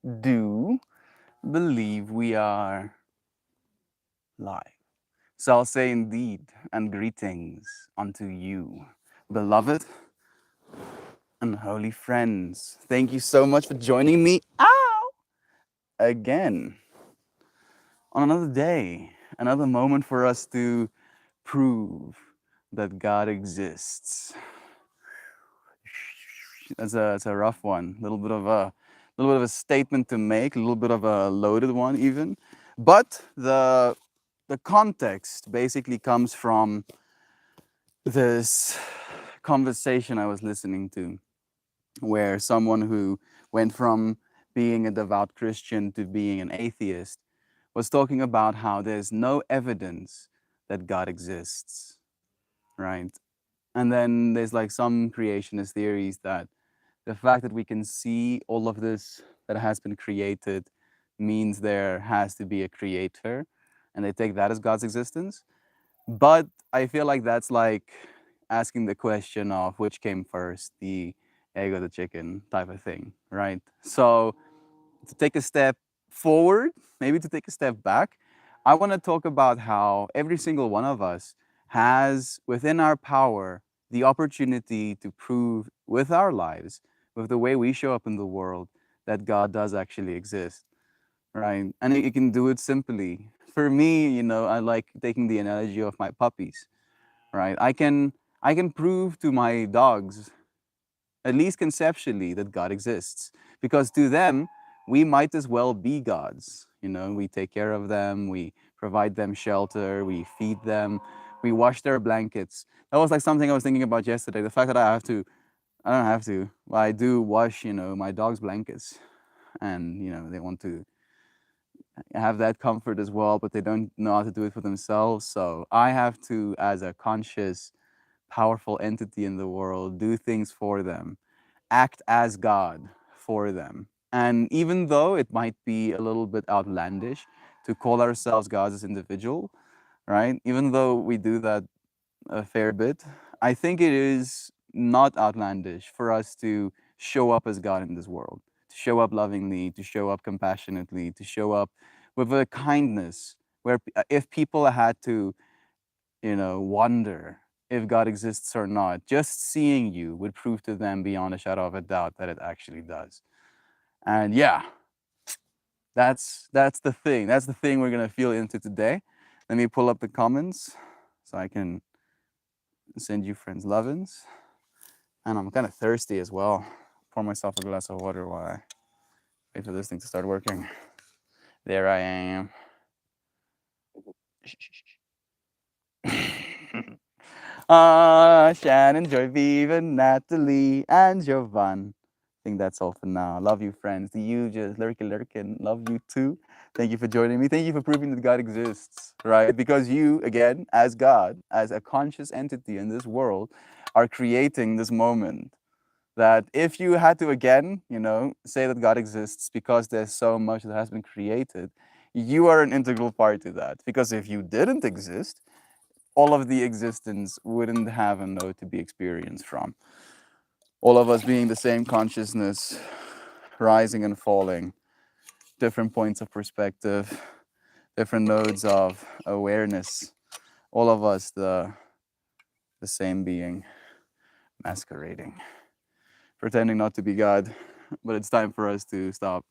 do believe we are live. So I'll say indeed, and greetings unto you, beloved and holy friends. Thank you so much for joining me again on another day, another moment for us to prove that God exists. It's a rough one. A little bit of a statement to make, a little bit of a loaded one even. But the context basically comes from this conversation I was listening to, where someone who went from being a devout Christian to being an atheist was talking about how there's no evidence that God exists, right? And then there's like some creationist theories that the fact that we can see all of this that has been created means there has to be a creator, and they take that as God's existence. But I feel like that's like asking the question of which came first, the egg or the chicken type of thing, right? So to take a step forward, maybe to take a step back, I want to talk about how every single one of us has within our power the opportunity to prove with our lives, with the way we show up in the world, that God does actually exist, right? And you can do it simply. For me, I like taking the analogy of my puppies, right? I can prove to my dogs, at least conceptually, that God exists. Because to them, we might as well be gods. We take care of them, we provide them shelter, we feed them, we wash their blankets. That was like something I was thinking about yesterday. The fact that I don't have to, well, I do wash, my dog's blankets. And, they want to have that comfort as well, but they don't know how to do it for themselves. So I have to, as a conscious, powerful entity in the world, do things for them, act as God for them. And even though it might be a little bit outlandish to call ourselves gods as individual, right? Even though we do that a fair bit, I think it is not outlandish for us to show up as God in this world, to show up lovingly, to show up compassionately, to show up with a kindness where if people had to, wonder if God exists or not, just seeing you would prove to them beyond a shadow of a doubt that it actually does. And yeah, that's the thing. That's the thing we're gonna feel into today. Let me pull up the comments so I can send you friends lovins. And I'm kind of thirsty as well. Pour myself a glass of water while I wait for this thing to start working. There I am. Shannon, Joy, Viva, Natalie, and Jovan. I think that's all for now. Love you, friends. To you, just lurking. Love you too. Thank you for joining me. Thank you for proving that God exists, right? Because you, again, as God, as a conscious entity in this world, are creating this moment that if you had to, again, say that God exists because there's so much that has been created, you are an integral part to that. Because if you didn't exist, all of the existence wouldn't have a note to be experienced from. All of us being the same consciousness, rising and falling, different points of perspective, different nodes of awareness. All of us the same being, masquerading, pretending not to be God. But it's time for us to stop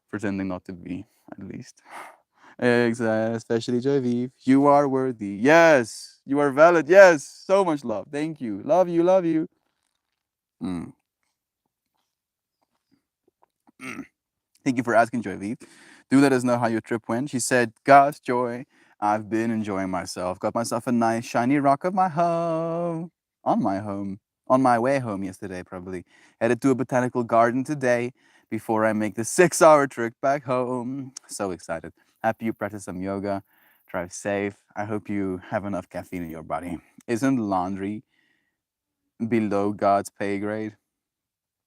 pretending not to be, at least. Exactly, especially Javiv. You are worthy. Yes, you are valid. Yes, so much love. Thank you. Love you. Love you. Mm. Thank you for asking, Joyvi. Do let us know how your trip went. She said, God's joy. I've been enjoying myself. Got myself a nice shiny rock of my home. On my home. On my way home yesterday, probably. Headed to a botanical garden today before I make the 6-hour trip back home. So excited. Happy you practice some yoga. Drive safe. I hope you have enough caffeine in your body. Isn't laundry below God's pay grade?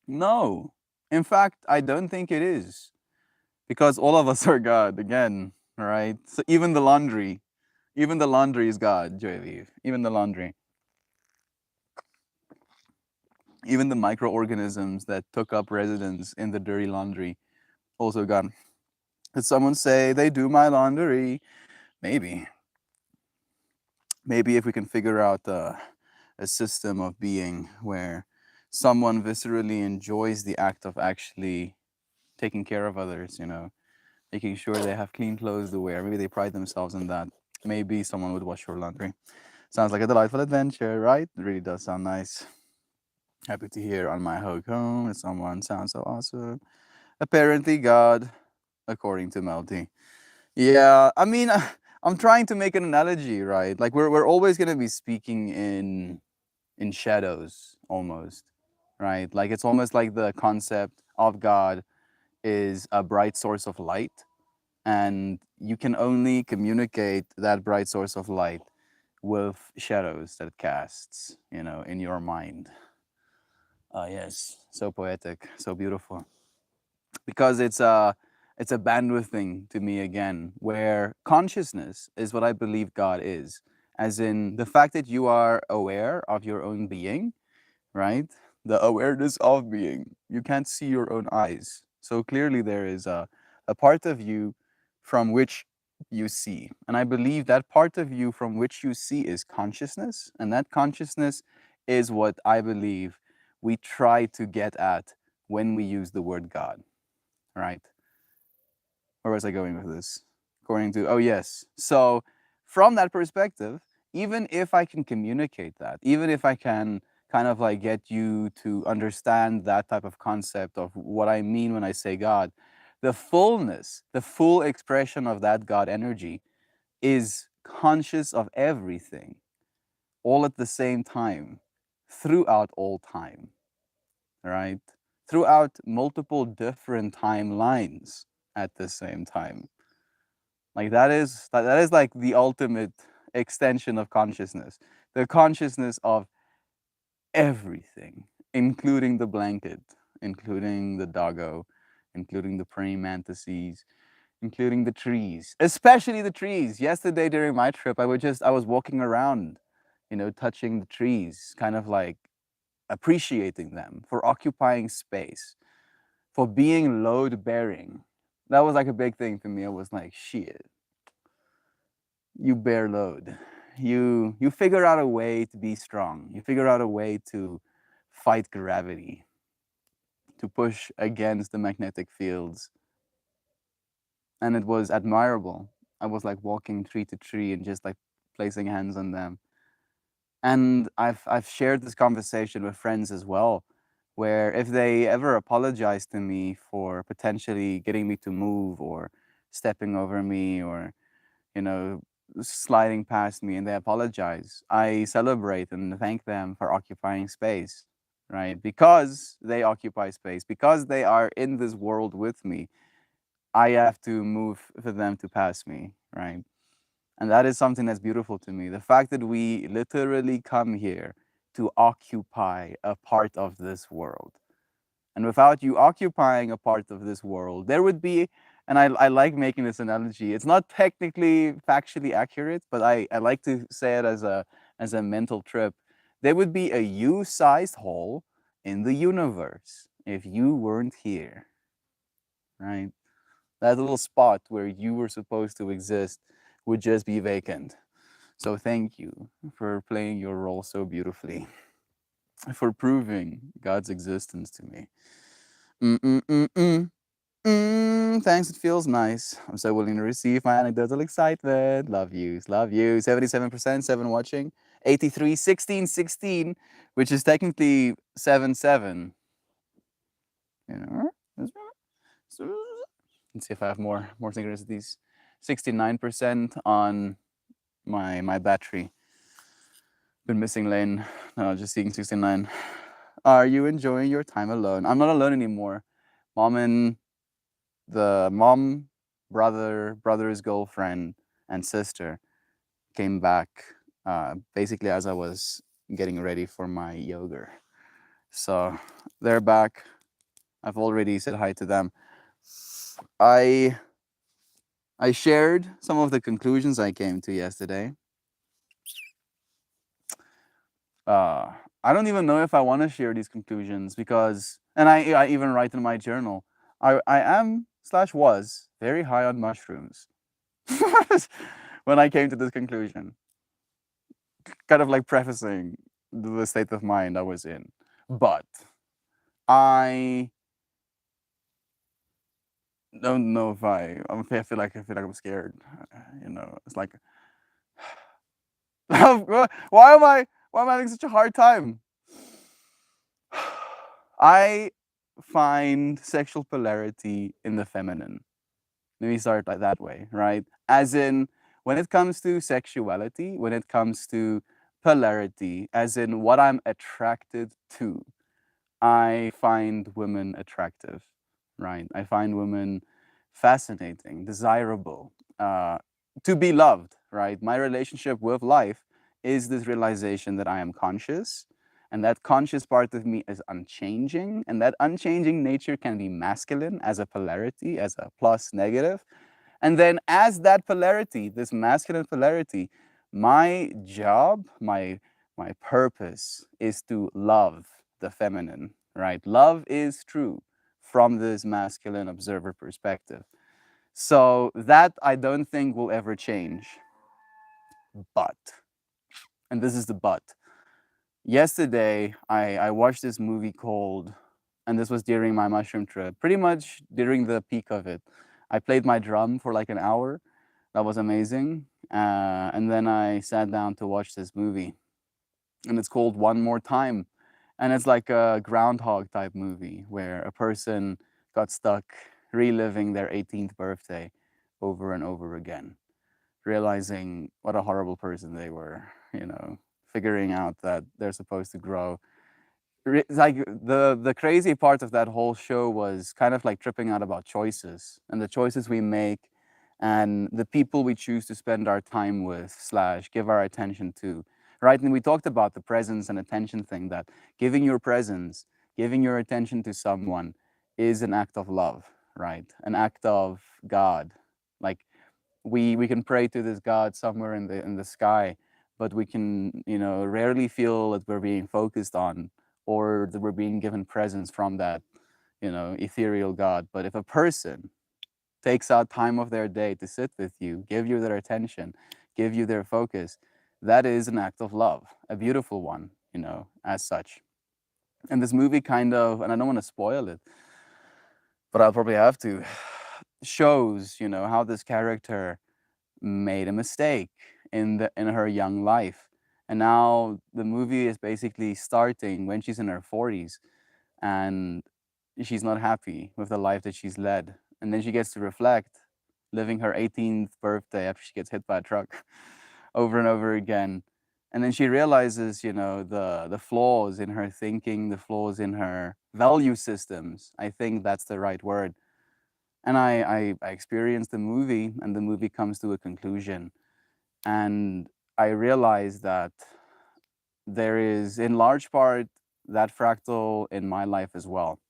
No. In fact, I don't think it is. Because all of us are God again, right? So even the laundry is God, Joyviv. Even the laundry, even the microorganisms that took up residence in the dirty laundry Also, God, did someone say they do my laundry? Maybe. Maybe if we can figure out a system of being where someone viscerally enjoys the act of actually taking care of others, making sure they have clean clothes to wear. Maybe they pride themselves in that. Maybe someone would wash your laundry. Sounds like a delightful adventure, right? It really does sound nice. Happy to hear on my hug home that someone sounds so awesome. Apparently, God, according to Melty. Yeah, I mean, I'm trying to make an analogy, right? Like we're always gonna be speaking in shadows, almost, right? Like it's almost like the concept of God is a bright source of light, and you can only communicate that bright source of light with shadows that it casts, in your mind. Yes, so poetic, so beautiful. Because it's a bandwidth thing to me again, where consciousness is what I believe God is, as in the fact that you are aware of your own being, right? The awareness of being. You can't see your own eyes. So clearly there is a part of you from which you see. And I believe that part of you from which you see is consciousness. And that consciousness is what I believe we try to get at when we use the word God, right? Where was I going with this? According to, oh, yes. So, from that perspective, even if I can communicate that, even if I can kind of like get you to understand that type of concept of what I mean when I say God, the fullness, the full expression of that God energy is conscious of everything all at the same time throughout all time, right? Throughout multiple different timelines at the same time. Like that is like the ultimate extension of consciousness. The consciousness of everything, including the blanket, including the doggo, including the praying mantises, including the trees, especially the trees. Yesterday during my trip, I was walking around, touching the trees, kind of like appreciating them for occupying space, for being load bearing. That was like a big thing for me. I was like, shit, you bear load. You figure out a way to be strong. You figure out a way to fight gravity, to push against the magnetic fields. And it was admirable. I was like walking tree to tree and just like placing hands on them. And I've shared this conversation with friends as well, where if they ever apologize to me for potentially getting me to move or stepping over me or you know, sliding past me and they apologize, I celebrate and thank them for occupying space, right? Because they occupy space, because they are in this world with me, I have to move for them to pass me, right? And that is something that's beautiful to me. The fact that we literally come here to occupy a part of this world. And without you occupying a part of this world, there would be, and I like making this analogy. It's not technically factually accurate, but I like to say it as a mental trip. There would be a you-sized hole in the universe if you weren't here, right? That little spot where you were supposed to exist would just be vacant. So thank you for playing your role so beautifully, for proving God's existence to me. Mm-mm-mm-mm. Thanks, it feels nice. I'm so willing to receive my anecdotal excitement. Love yous, love you. 77%, 7 watching. 83, 16, 16, which is technically 7, 7. You know? Let's see if I have more synchronicities. 69% on my battery. Been missing lane. No, just seeing 69. Are you enjoying your time alone? I'm not alone anymore. The mom, brother's girlfriend, and sister came back basically as I was getting ready for my yoga. So they're back. I've already said hi to them. I I shared some of the conclusions I came to yesterday. Uh, I don't even know if I want to share these conclusions because, and I even write in my journal, I am slash was very high on mushrooms when I came to this conclusion. Kind of like prefacing the state of mind I was in. But I don't know if I feel like I'm scared. It's like why am I having such a hard time? I find sexual polarity in the feminine. Let me start like that way, right? As in, when it comes to sexuality, when it comes to polarity, as in what I'm attracted to, I find women attractive, right? I find women fascinating, desirable, to be loved, right? My relationship with life is this realization that I am conscious, and that conscious part of me is unchanging, and that unchanging nature can be masculine as a polarity, as a plus negative. And then, as that polarity, this masculine polarity, my job, my purpose is to love the feminine, right? Love is true from this masculine observer perspective. So that I don't think will ever change. But, and this is the but, yesterday I watched this movie called, and this was during my mushroom trip, pretty much during the peak of it. I played my drum for like an hour. That was amazing. And then I sat down to watch this movie, and it's called One More Time. And it's like a groundhog type movie where a person got stuck reliving their 18th birthday over and over again, realizing what a horrible person they were, figuring out that they're supposed to grow. Like the crazy part of that whole show was kind of like tripping out about choices and the choices we make and the people we choose to spend our time with slash give our attention to, right? And we talked about the presence and attention thing, that giving your presence, giving your attention to someone is an act of love, right? An act of God. Like we can pray to this God somewhere in the sky, but we can, rarely feel that we're being focused on or that we're being given presence from that, ethereal God. But if a person takes out time of their day to sit with you, give you their attention, give you their focus, that is an act of love, a beautiful one, as such. And this movie kind of, and I don't want to spoil it, but I'll probably have to, shows, how this character made a mistake in her young life. And now the movie is basically starting when she's in her 40s and she's not happy with the life that she's led. And then she gets to reflect, living her 18th birthday after she gets hit by a truck over and over again. And then she realizes, the flaws in her thinking, the flaws in her value systems. I think that's the right word. And I experienced the movie, and the movie comes to a conclusion. And I realized that there is, in large part, that fractal in my life as well,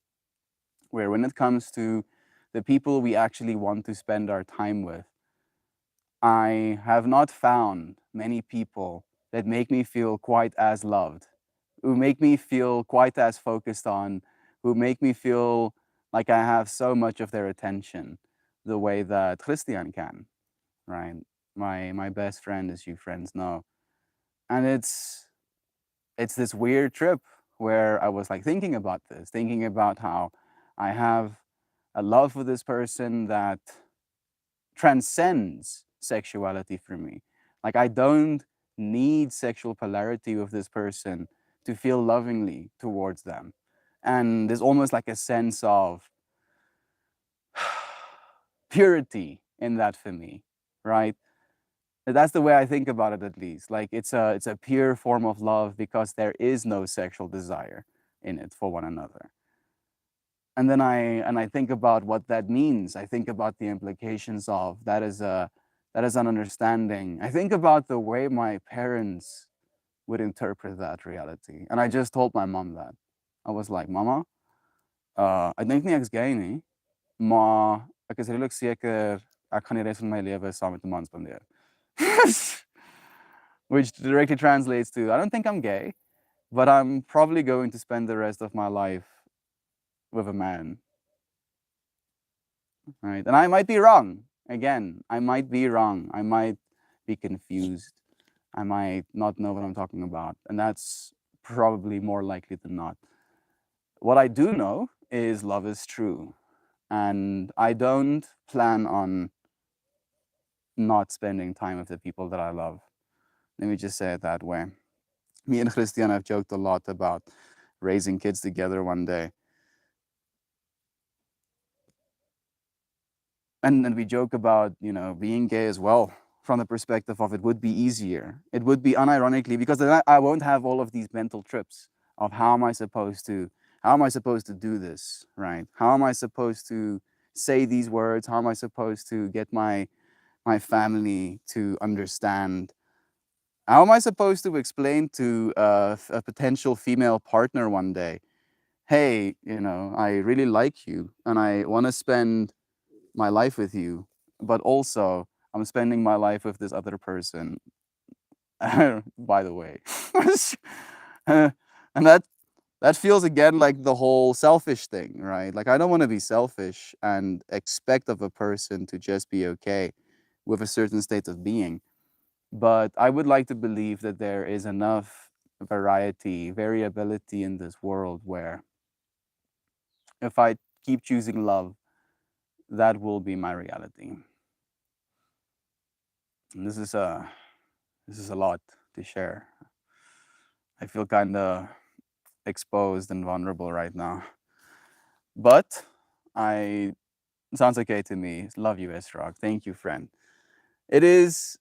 where when it comes to the people we actually want to spend our time with, I have not found many people that make me feel quite as loved, who make me feel quite as focused on, who make me feel like I have so much of their attention the way that Christian can, right? My best friend, as you friends know. And it's this weird trip where I was like thinking about this, thinking about how I have a love for this person that transcends sexuality for me. Like I don't need sexual polarity with this person to feel lovingly towards them. And there's almost like a sense of purity in that for me, right? That's the way I think about it, at least. Like it's a pure form of love because there is no sexual desire in it for one another. And then I think about what that means. I think about the implications of that is an understanding. I think about the way my parents would interpret that reality. And I just told my mom that. I was like, Mama, ek dink nie ek's gay nie, maar ek is redelik seker ek gaan die res van my lewe saam met 'n man spandeer. Which directly translates to I don't think I'm gay, but I'm probably going to spend the rest of my life with a man. right? And I might be wrong. Again, I might be wrong. I might be confused. I might not know what I'm talking about. And that's probably more likely than not. What I do know is love is true. And I don't plan on not spending time with the people that I love. Let me just say it that way. Me and Christian have joked a lot about raising kids together one day. And we joke about, being gay as well from the perspective of it would be easier. It would be unironically because then I won't have all of these mental trips of how am I supposed to do this, right? How am I supposed to say these words? How am I supposed to get my family to understand? How am I supposed to explain to a potential female partner one day, hey, I really like you and I want to spend my life with you, but also I'm spending my life with this other person, by the way. and that feels again like the whole selfish thing, right? Like I don't want to be selfish and expect of a person to just be okay with a certain state of being. But I would like to believe that there is enough variability in this world where if I keep choosing love, that will be my reality. And this is a lot to share. I feel kind of exposed and vulnerable right now. But I sounds okay to me. Love you, Esrog. Thank you, friend. It is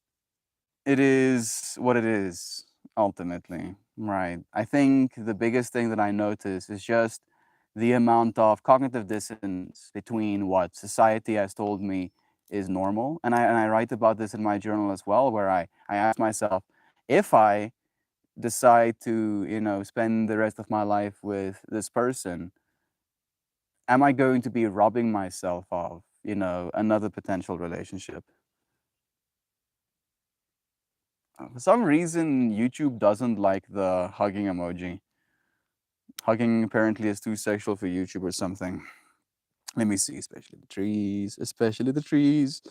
it is what it is, ultimately. Right. I think the biggest thing that I notice is just the amount of cognitive dissonance between what society has told me is normal. And I write about this in my journal as well, where I ask myself, if I decide to, spend the rest of my life with this person, am I going to be robbing myself of, another potential relationship? For some reason, YouTube doesn't like the hugging emoji. Hugging apparently is too sexual for YouTube or something. Let me see, especially the trees, especially the trees.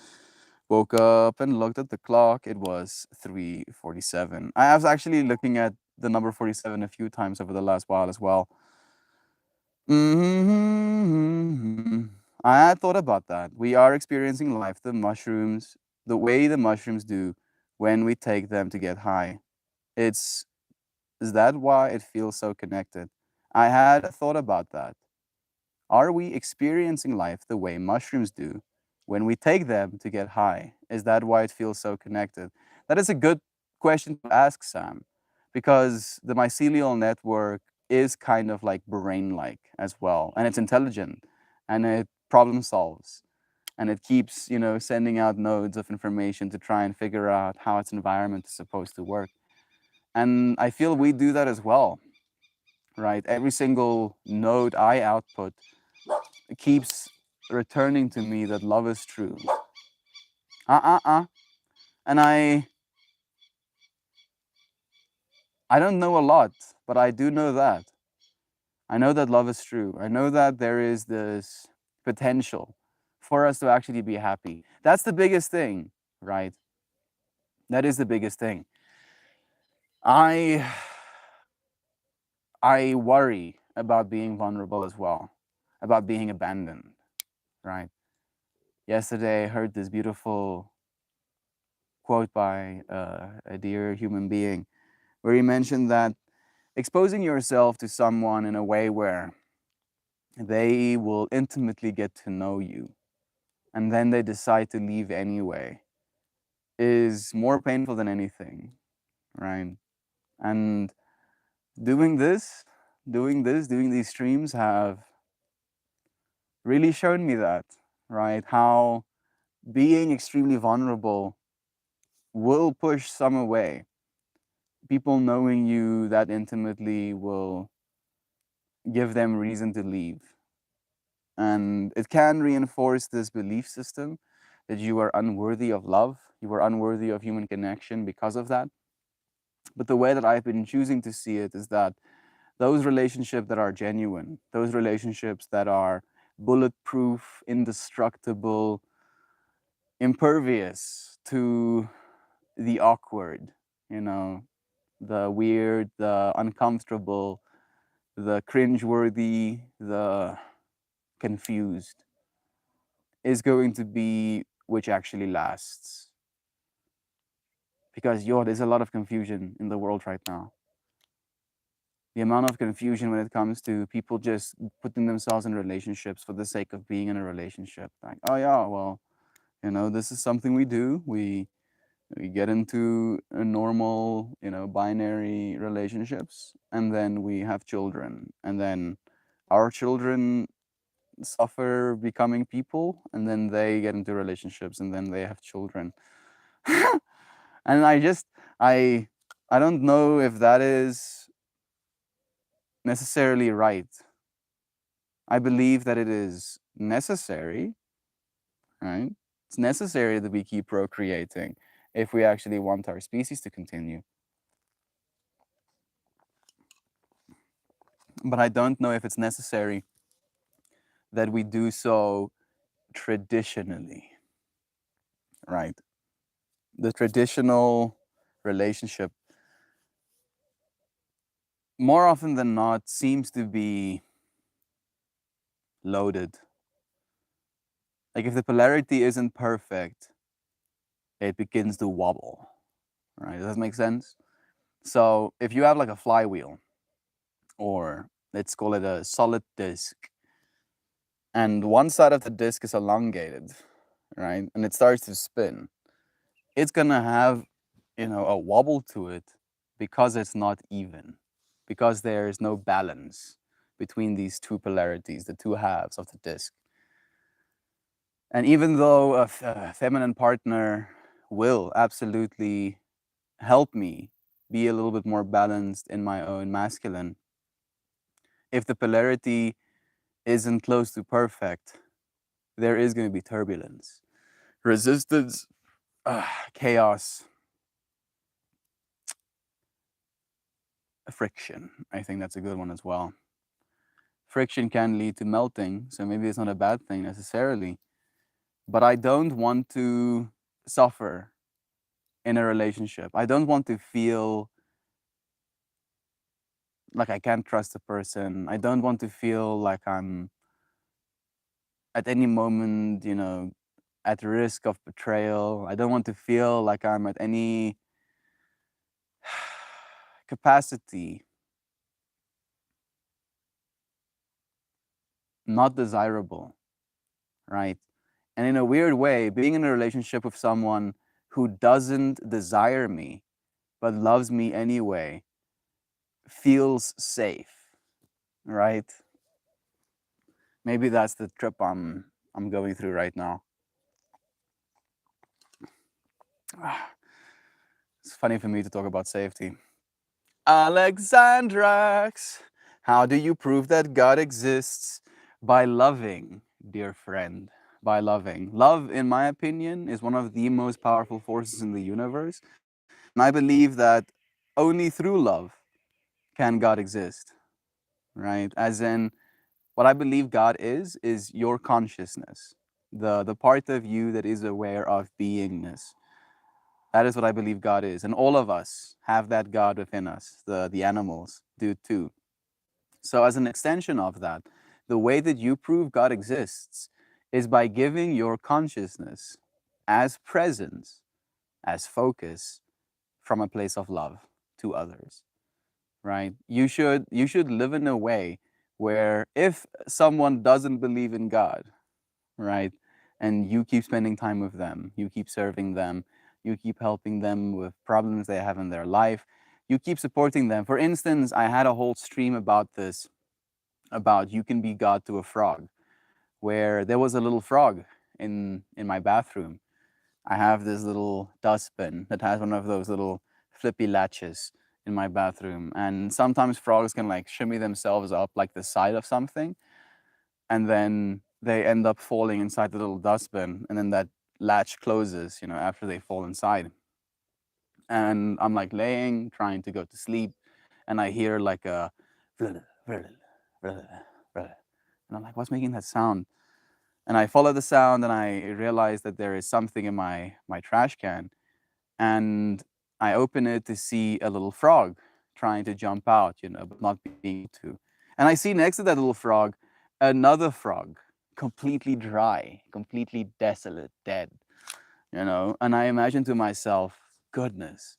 Woke up and looked at the clock. It was 3:47. I was actually looking at the number 47 a few times over the last while as well. I had thought about that. We are experiencing life, the way the mushrooms do when we take them to get high. It's Is that why it feels so connected? I had thought about that. Are we experiencing life the way mushrooms do when we take them to get high? Is that why it feels so connected? That is a good question to ask, Sam, because the mycelial network is kind of like brain like as well, and it's intelligent and it problem solves and it keeps, sending out nodes of information to try and figure out how its environment is supposed to work. And I feel we do that as well, right? Every single node I output keeps returning to me that love is true. And I don't know a lot, but I do know that. I know that love is true. I know that there is this potential for us to actually be happy. That's the biggest thing, right? That is the biggest thing. I I worry about being vulnerable as well, about being abandoned, right? Yesterday I heard this beautiful quote by a dear human being where he mentioned that exposing yourself to someone in a way where they will intimately get to know you and then they decide to leave anyway is more painful than anything, right? And doing this, doing these streams have really shown me that, right? How being extremely vulnerable will push some away. People knowing you that intimately will give them reason to leave. And it can reinforce this belief system that you are unworthy of love, you are unworthy of human connection because of that. But the way that I've been choosing to see it is that those relationships that are genuine, those relationships that are bulletproof, indestructible, impervious to the awkward, you know, the weird, the uncomfortable, the cringeworthy, the confused, is going to be which actually lasts. Because, yo, there's a lot of confusion in the world right now. The amount of confusion when it comes to people just putting themselves in relationships for the sake of being in a relationship. Like, oh, yeah, well, this is something we do. We get into a normal, binary relationships, and then we have children, and then our children suffer becoming people, and then they get into relationships, and then they have children. And I don't know if that is necessarily right. I believe that it is necessary, right? It's necessary that we keep procreating if we actually want our species to continue. But I don't know if it's necessary that we do so traditionally, right? The traditional relationship, more often than not, seems to be loaded. Like if the polarity isn't perfect, it begins to wobble, right? Does that make sense? So if you have like a flywheel, or let's call it a solid disk, and one side of the disk is elongated, right? And it starts to spin, it's gonna have, a wobble to it because it's not even, because there is no balance between these two polarities, the two halves of the disk. And even though a feminine partner will absolutely help me be a little bit more balanced in my own masculine, if the polarity isn't close to perfect, there is going to be turbulence, resistance, chaos, friction. I think that's a good one as well. Friction can lead to melting, so maybe it's not a bad thing necessarily. But I don't want to suffer in a relationship. I don't want to feel like I can't trust a person. I don't want to feel like I'm at any moment, at risk of betrayal. I don't want to feel like I'm at any capacity not desirable, right? And in a weird way, being in a relationship with someone who doesn't desire me but loves me anyway feels safe, right? Maybe that's the trip I'm going through right now. It's funny for me to talk about safety. Alexandrax, how do you prove that God exists? By loving, dear friend. By loving. Love, in my opinion, is one of the most powerful forces in the universe. And I believe that only through love can God exist, right? As in, what I believe God is your consciousness, the part of you that is aware of beingness. That is what I believe God is. And all of us have that God within us. The animals do too. So, as an extension of that, the way that you prove God exists is by giving your consciousness as presence, as focus from a place of love to others, right? You should live in a way where if someone doesn't believe in God, right, and you keep spending time with them, you keep serving them, you keep helping them with problems they have in their life, you keep supporting them. For instance, I had a whole stream about this, about you can be God to a frog, where there was a little frog in my bathroom. I have this little dustbin that has one of those little flippy latches in my bathroom, and sometimes frogs can like shimmy themselves up like the side of something, and then they end up falling inside the little dustbin, and then that latch closes, after they fall inside. And I'm like laying, trying to go to sleep, and I hear like a, and And I'm like, what's making that sound? And I follow the sound and I realize that there is something in my trash can. And I open it to see a little frog trying to jump out, but not being able to. And I see next to that little frog another frog, completely dry, completely desolate, dead, And I imagine to myself, goodness,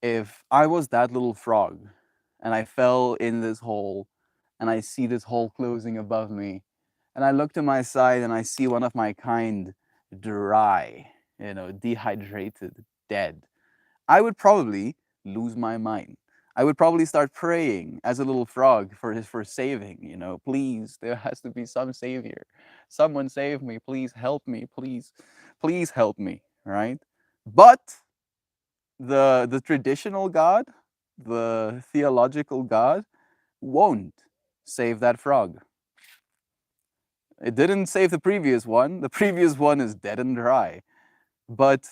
if I was that little frog and I fell in this hole and I see this hole closing above me, and I look to my side and I see one of my kind dry, dehydrated, dead, I would probably lose my mind. I would probably start praying as a little frog for saving, please, there has to be some savior. Someone save me, please help me, please help me, right? But the traditional God, the theological God, won't save that frog. It didn't save the previous one. The previous one is dead and dry. But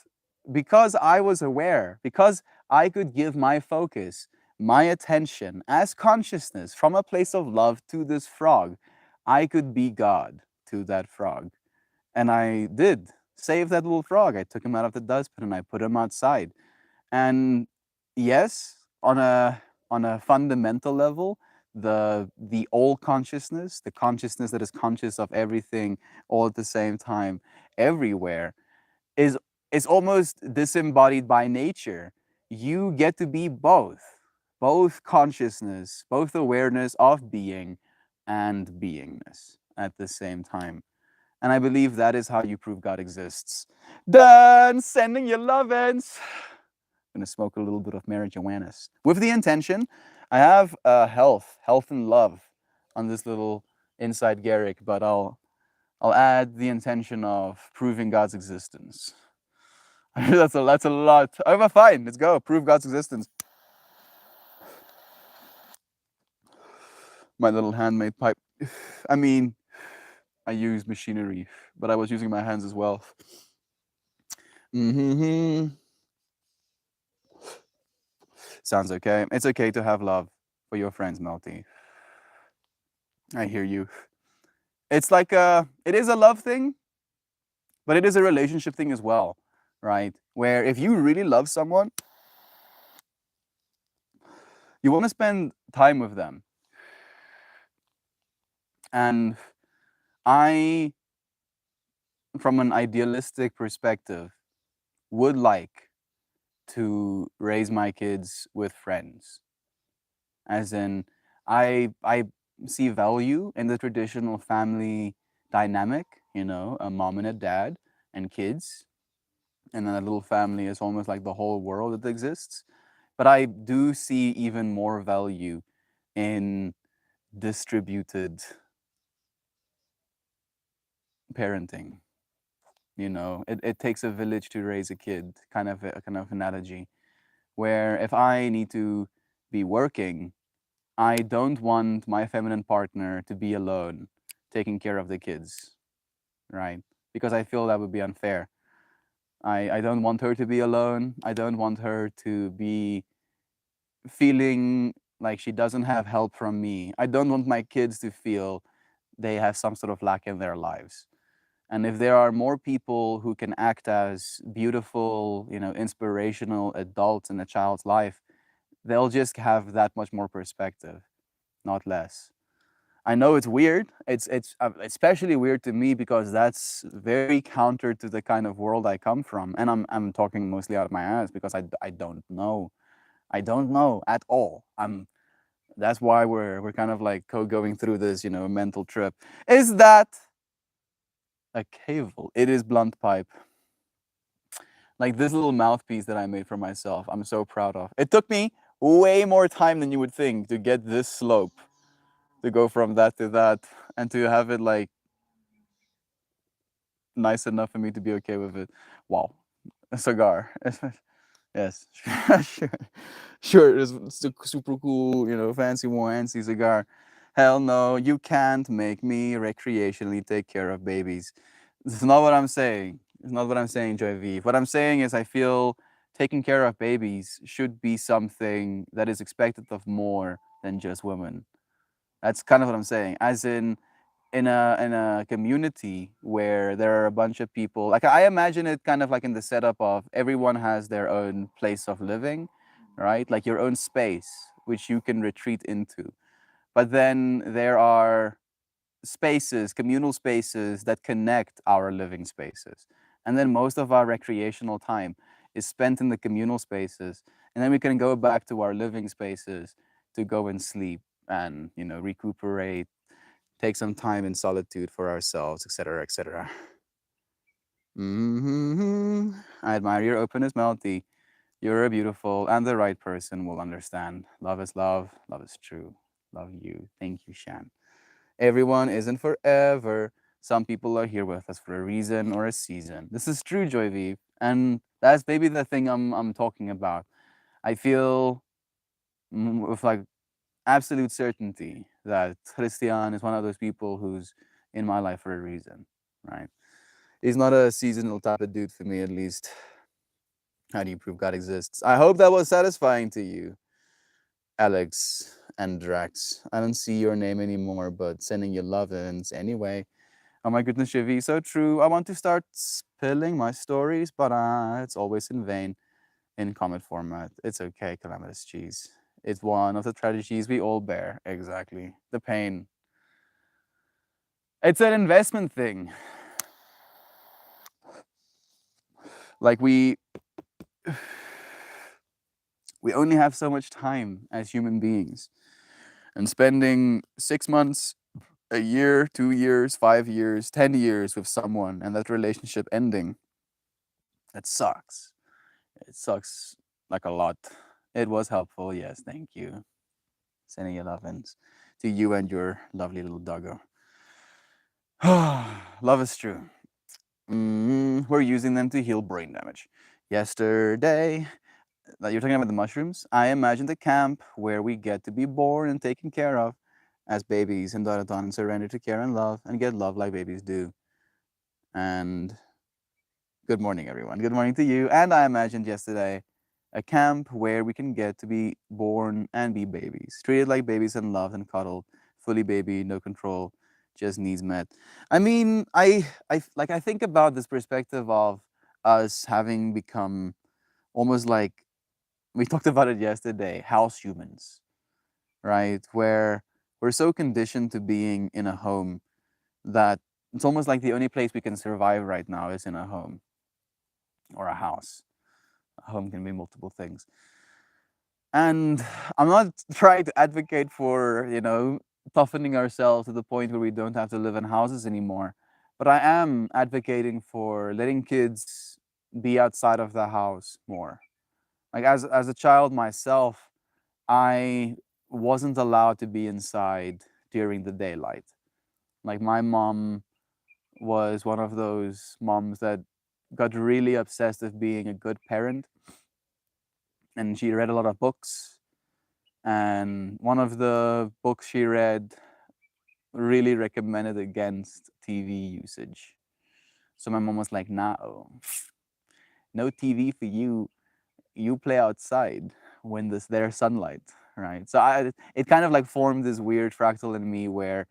because I was aware, because I could give my focus, my attention as consciousness from a place of love to this frog, I could be God to that frog. And I did save that little frog. I took him out of the dustbin and I put him outside. And yes, on a fundamental level, the all consciousness, the consciousness that is conscious of everything all at the same time, everywhere, is is almost disembodied by nature. You get to be both consciousness, both awareness of being and beingness at the same time. And I believe that is how you prove God exists. Done sending your lovin's. I'm gonna smoke a little bit of marijuana with the intention. I have health and love on this little inside Garrick, but I'll add the intention of proving God's existence. that's a lot. Oh, fine. Let's go. Prove God's existence. My little handmade pipe. I mean, I use machinery, but I was using my hands as well. Mm-hmm. Sounds okay. It's okay to have love for your friends, Melty. I hear you. It's like it is a love thing, but it is a relationship thing as well, right? Where if you really love someone, you want to spend time with them. And I, from an idealistic perspective, would like to raise my kids with friends. As in, I see value in the traditional family dynamic, a mom and a dad and kids, and then a little family is almost like the whole world that exists. But I do see even more value in distributed parenting. It takes a village to raise a kid, kind of analogy. Where if I need to be working, I don't want my feminine partner to be alone taking care of the kids, right? Because I feel that would be unfair. I don't want her to be alone. I don't want her to be feeling like she doesn't have help from me. I don't want my kids to feel they have some sort of lack in their lives. And if there are more people who can act as beautiful, inspirational adults in a child's life, they'll just have that much more perspective, not less. I know it's weird. It's especially weird to me because that's very counter to the kind of world I come from, and I'm talking mostly out of my ass because I don't know. I don't know at all. That's why we're kind of like going through this, mental trip. Is that a cable? It is blunt pipe. Like this little mouthpiece that I made for myself. I'm so proud of. It took me way more time than you would think to get this slope, to go from that to that, and to have it like nice enough for me to be okay with it. Wow, a cigar. Yes, sure, sure. It's super cool, fancy fancy cigar. Hell no, you can't make me recreationally take care of babies. This is not what I'm saying. It's not what I'm saying, Joy V. What I'm saying is I feel taking care of babies should be something that is expected of more than just women. That's kind of what I'm saying. As in, in a community where there are a bunch of people, like I imagine it kind of like in the setup of everyone has their own place of living, right? Like your own space which you can retreat into. But then there are spaces, communal spaces that connect our living spaces. And then most of our recreational time is spent in the communal spaces. And then we can go back to our living spaces to go and sleep and, recuperate, take some time in solitude for ourselves, etc., etc. I admire your openness, Melody. You're a beautiful, and the right person will understand. Love is love. Love is true. Love you. Thank you, Shan. Everyone isn't forever. Some people are here with us for a reason or a season. This is true, Joy V. And that's maybe the thing I'm talking about. I feel with like absolute certainty that Christian is one of those people who's in my life for a reason, right? He's not a seasonal type of dude for me, at least. How do you prove God exists? I hope that was satisfying to you, Alex and Drax. I don't see your name anymore, but sending you love-ins anyway. Oh my goodness, Shivi, so true. I want to start spilling my stories, but it's always in vain in comic format. It's okay, Calamitous Cheese. It's one of the tragedies we all bear. Exactly. The pain. It's an investment thing. Like we only have so much time as human beings. And spending 6 months, a year, 2 years, 5 years, 10 years with someone and that relationship ending, that sucks. It sucks like a lot. It was helpful, yes, thank you. Sending your lovin's to you and your lovely little doggo. Love is true. We're using them to heal brain damage. Yesterday, you're talking about the mushrooms. I imagined a camp where we get to be born and taken care of as babies and and surrender to care and love and get love like babies do. And good morning, everyone. Good morning to you. And I imagined yesterday a camp where we can get to be born and be babies, treated like babies and loved and cuddled, fully baby, no control, just needs met. I mean, I think about this perspective of us having become almost like we talked about it yesterday, house humans, right? Where we're so conditioned to being in a home that it's almost like the only place we can survive right now is in a home or a house. A home can be multiple things. And I'm not trying to advocate for, toughening ourselves to the point where we don't have to live in houses anymore. But I am advocating for letting kids be outside of the house more. Like as a child myself, I wasn't allowed to be inside during the daylight. Like my mom was one of those moms that got really obsessed with being a good parent, and she read a lot of books, and one of the books she read really recommended against TV usage. So my mom was like, no, no TV for you. You play outside when there's sunlight, right? So it kind of like formed this weird fractal in me where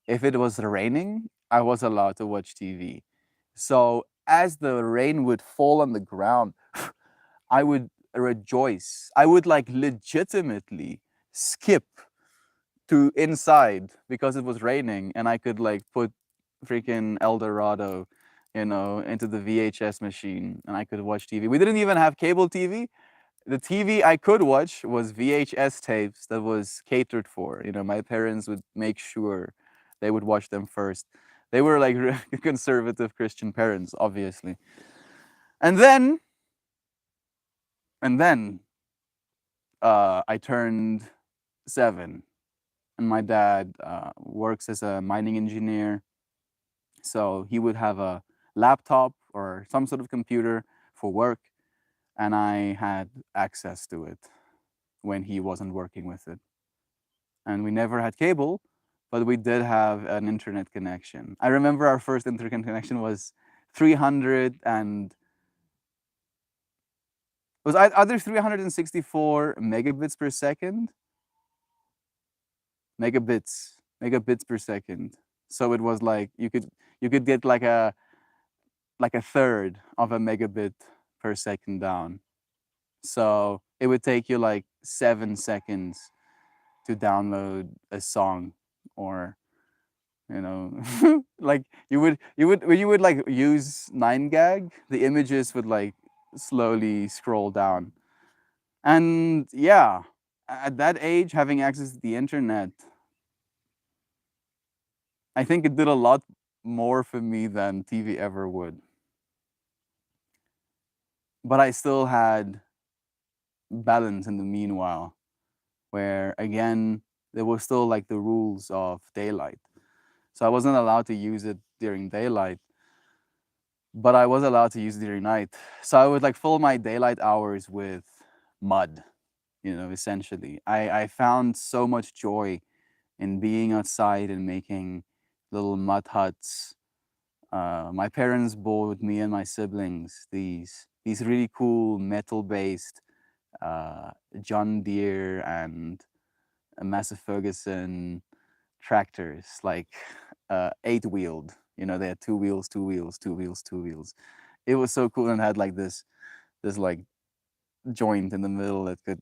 if it was raining, I was allowed to watch TV. So as the rain would fall on the ground, I would rejoice. I would like legitimately skip to inside because it was raining and I could like put freaking El Dorado, into the VHS machine and I could watch TV. We didn't even have cable TV. The TV I could watch was VHS tapes that was catered for. My parents would make sure they would watch them first. They were like conservative Christian parents, obviously. And then, and then, I turned 7, and my dad works as a mining engineer. So he would have a laptop or some sort of computer for work, and I had access to it when he wasn't working with it. And we never had cable, but we did have an internet connection. I remember our first internet connection was 300 and was either 364 megabits per second, megabits per second. So it was like you could get like a third of a megabit per second down. So it would take you like 7 seconds to download a song, or you know, like when you would like use 9gag, the images would like slowly scroll down. And yeah, at that age, having access to the internet, I think it did a lot more for me than TV ever would. But I still had balance in the meanwhile, where again, there was still like the rules of daylight. So I wasn't allowed to use it during daylight, but I was allowed to use it during night. So I would like fill my daylight hours with mud, essentially. I found so much joy in being outside and making little mud huts. My parents bought me and my siblings these really cool metal-based John Deere and Massey Ferguson tractors, like 8-wheeled. They had 2 wheels, 2 wheels, 2 wheels, 2 wheels. It was so cool and had like this like joint in the middle that could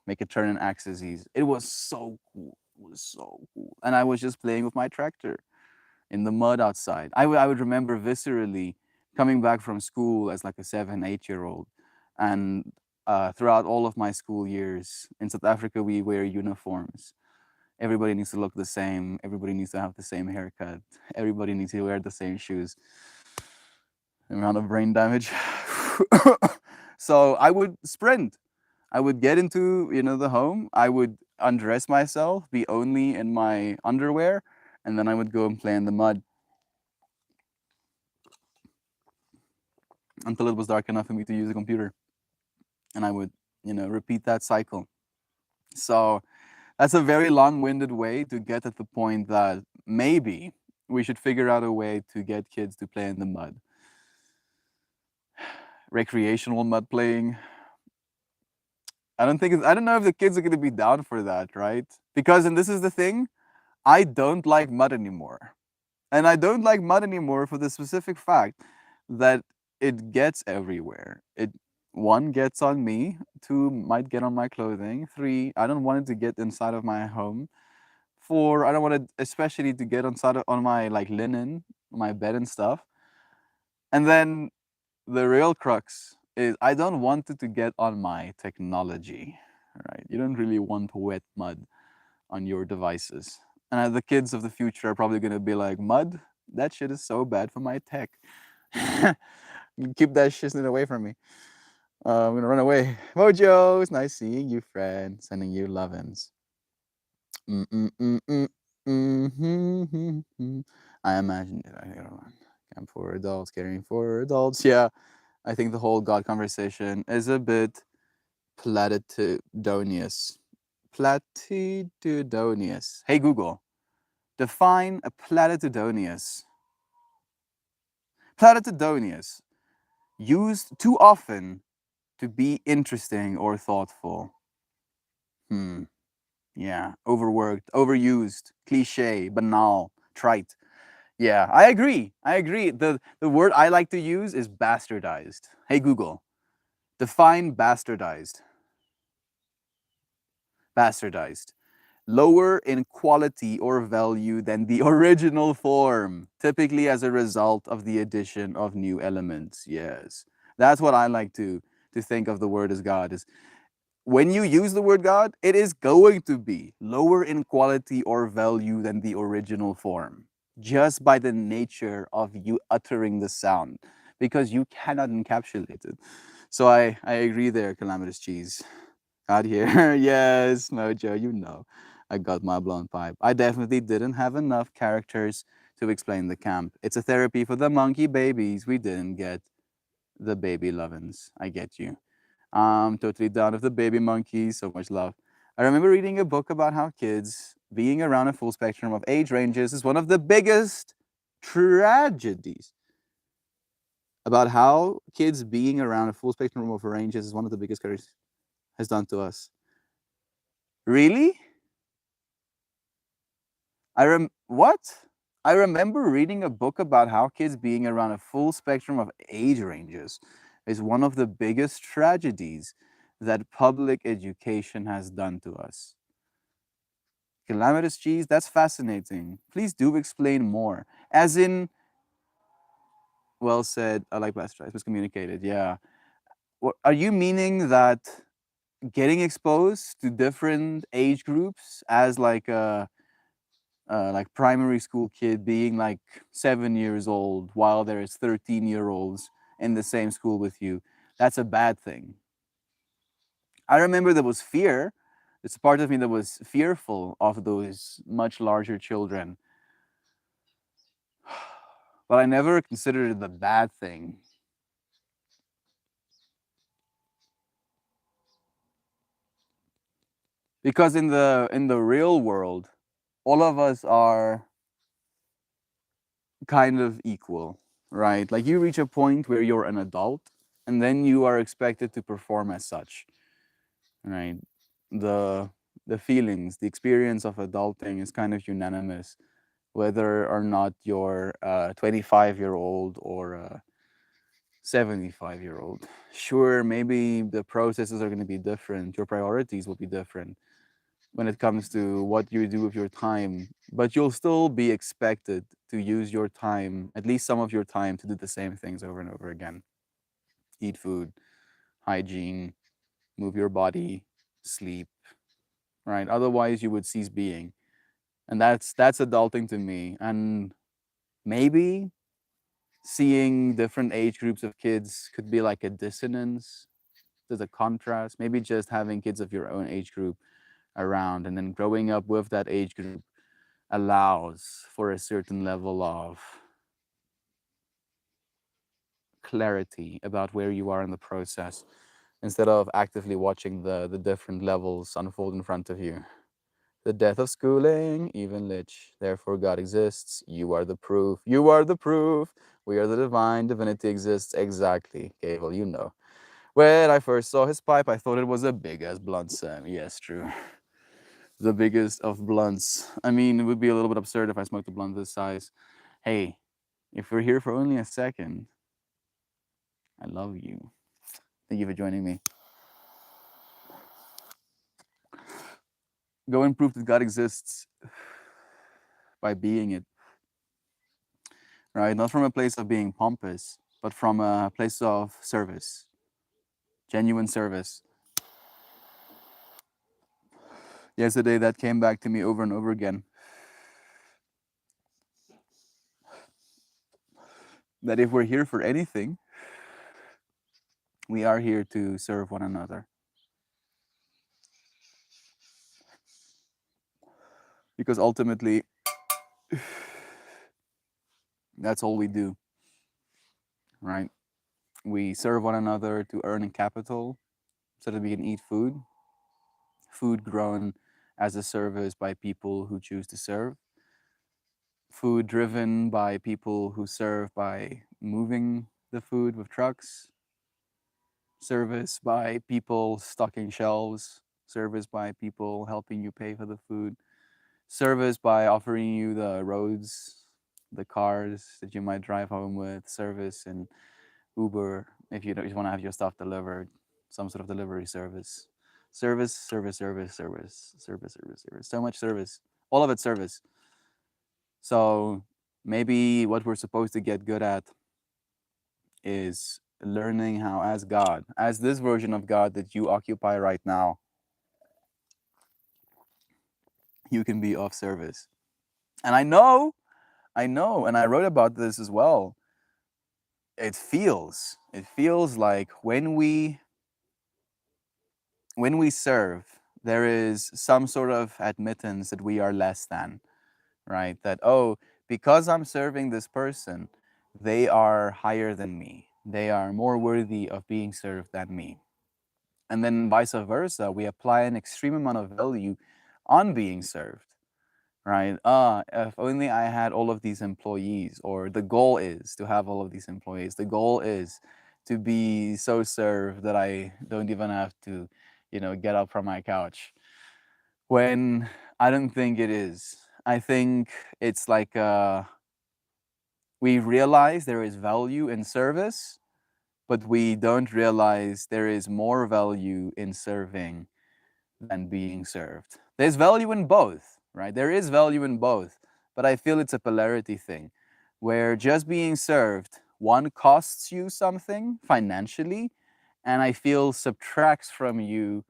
make a turn in axes. It was so cool. It was so cool, and I was just playing with my tractor in the mud outside. I would remember viscerally coming back from school as like a 7, 8-year-old, and throughout all of my school years in South Africa, we wear uniforms. Everybody needs to look the same. Everybody needs to have the same haircut. Everybody needs to wear the same shoes. Amount of brain damage. So I would sprint. I would get into the home. I would undress myself, be only in my underwear, and then I would go and play in the mud until it was dark enough for me to use a computer. And I would, repeat that cycle. So that's a very long-winded way to get at the point that maybe we should figure out a way to get kids to play in the mud. Recreational mud playing. I don't know if the kids are going to be down for that, right? Because, and this is the thing, I don't like mud anymore. And I don't like mud anymore for the specific fact that it gets everywhere. It, one, gets on me. Two, might get on my clothing. Three, I don't want it to get inside of my home. Four, I don't want it especially to get on my like linen, my bed and stuff. And then the real crux is I don't want it to get on my technology, right? You don't really want wet mud on your devices. And the kids of the future are probably going to be like, mud? That shit is so bad for my tech. Keep that shit away from me. I'm going to run away. Mojo, it's nice seeing you, friend. Sending you lovin's. I imagine it. Camp for adults, caring for adults. Yeah, I think the whole God conversation is a bit platitudinous. Platitudinous. Hey Google, define a platitudinous. Platitudinous, used too often to be interesting or thoughtful. Yeah, overworked, overused, cliche, banal, trite. Yeah, I agree. I agree. The word I like to use is bastardized. Hey Google, define bastardized. Bastardized. Lower in quality or value than the original form, typically as a result of the addition of new elements. Yes. That's what I like to think of the word as God is. When you use the word God, it is going to be lower in quality or value than the original form, just by the nature of you uttering the sound, because you cannot encapsulate it. So I agree there, Calamitous Cheese. Out here. Yes, Mojo, I got my blown pipe. I definitely didn't have enough characters to explain the camp. It's a therapy for the monkey babies. We didn't get the baby lovin's. I get you. I'm totally down with the baby monkeys. So much love. I remember reading a book about how kids being around a full spectrum of age ranges is one of the biggest tragedies. About how kids being around a full spectrum of ranges is one of the biggest curses has done to us. Really? What? I remember reading a book about how kids being around a full spectrum of age ranges is one of the biggest tragedies that public education has done to us. Calamitous cheese, that's fascinating. Please do explain more. As in, well said, I like bastardized, was communicated, yeah. Are you meaning that getting exposed to different age groups as like primary school kid being like 7 years old while there's 13-year-olds in the same school with you, that's a bad thing? I remember there was fear. It's a part of me that was fearful of those much larger children, but I never considered it a bad thing. Because in the real world, all of us are kind of equal, right? Like you reach a point where you're an adult and then you are expected to perform as such, right? The the feelings, the experience of adulting is kind of unanimous, whether or not you're a 25-year-old or a 75-year-old. Sure, maybe the processes are going to be different, your priorities will be different when it comes to what you do with your time, but you'll still be expected to use your time, at least some of your time, to do the same things over and over again. Eat food, hygiene, move your body, sleep, right? Otherwise, you would cease being. And that's adulting to me. And maybe seeing different age groups of kids could be like a dissonance. There's a contrast. Maybe just having kids of your own age group around and then growing up with that age group allows for a certain level of clarity about where you are in the process instead of actively watching the different levels unfold in front of you. The death of schooling, even lich. Therefore, God exists. You are the proof. You are the proof. We are the divine. Divinity exists. Exactly. Okay, well, you know. When I first saw his pipe, I thought it was a big ass blunt, Sam. Yes, true. The biggest of blunts. I mean, it would be a little bit absurd if I smoked a blunt this size. Hey, if we're here for only a second, I love you. Thank you for joining me. Go and prove that God exists by being it, right? Not from a place of being pompous, but from a place of service, genuine service. Yesterday, that came back to me over and over again. That if we're here for anything, we are here to serve one another. Because ultimately, that's all we do, right? We serve one another to earn a capital so that we can eat food, food grown as a service by people who choose to serve, food driven by people who serve by moving the food with trucks, service by people stocking shelves, service by people helping you pay for the food, service by offering you the roads, the cars that you might drive home with, service and Uber if you don't, you want to have your stuff delivered, some sort of delivery service. Service, service, service, service, service, service, service. So much service. All of it service. So maybe what we're supposed to get good at is learning how, as God, as this version of God that you occupy right now, you can be of service. And I know, and I wrote about this as well. It feels like when we serve, there is some sort of admittance that we are less than, right? That, oh, because I'm serving this person, they are higher than me. They are more worthy of being served than me. And then vice versa, we apply an extreme amount of value on being served, right? If only I had all of these employees, or the goal is to have all of these employees. The goal is to be so served that I don't even have to, get up from my couch. When I don't think it is. I think it's like We realize there is value in service, but we don't realize there is more value in serving than being served. There's value in both, right? There is value in both, but I feel it's a polarity thing where just being served, one costs you something financially, and I feel subtracts from you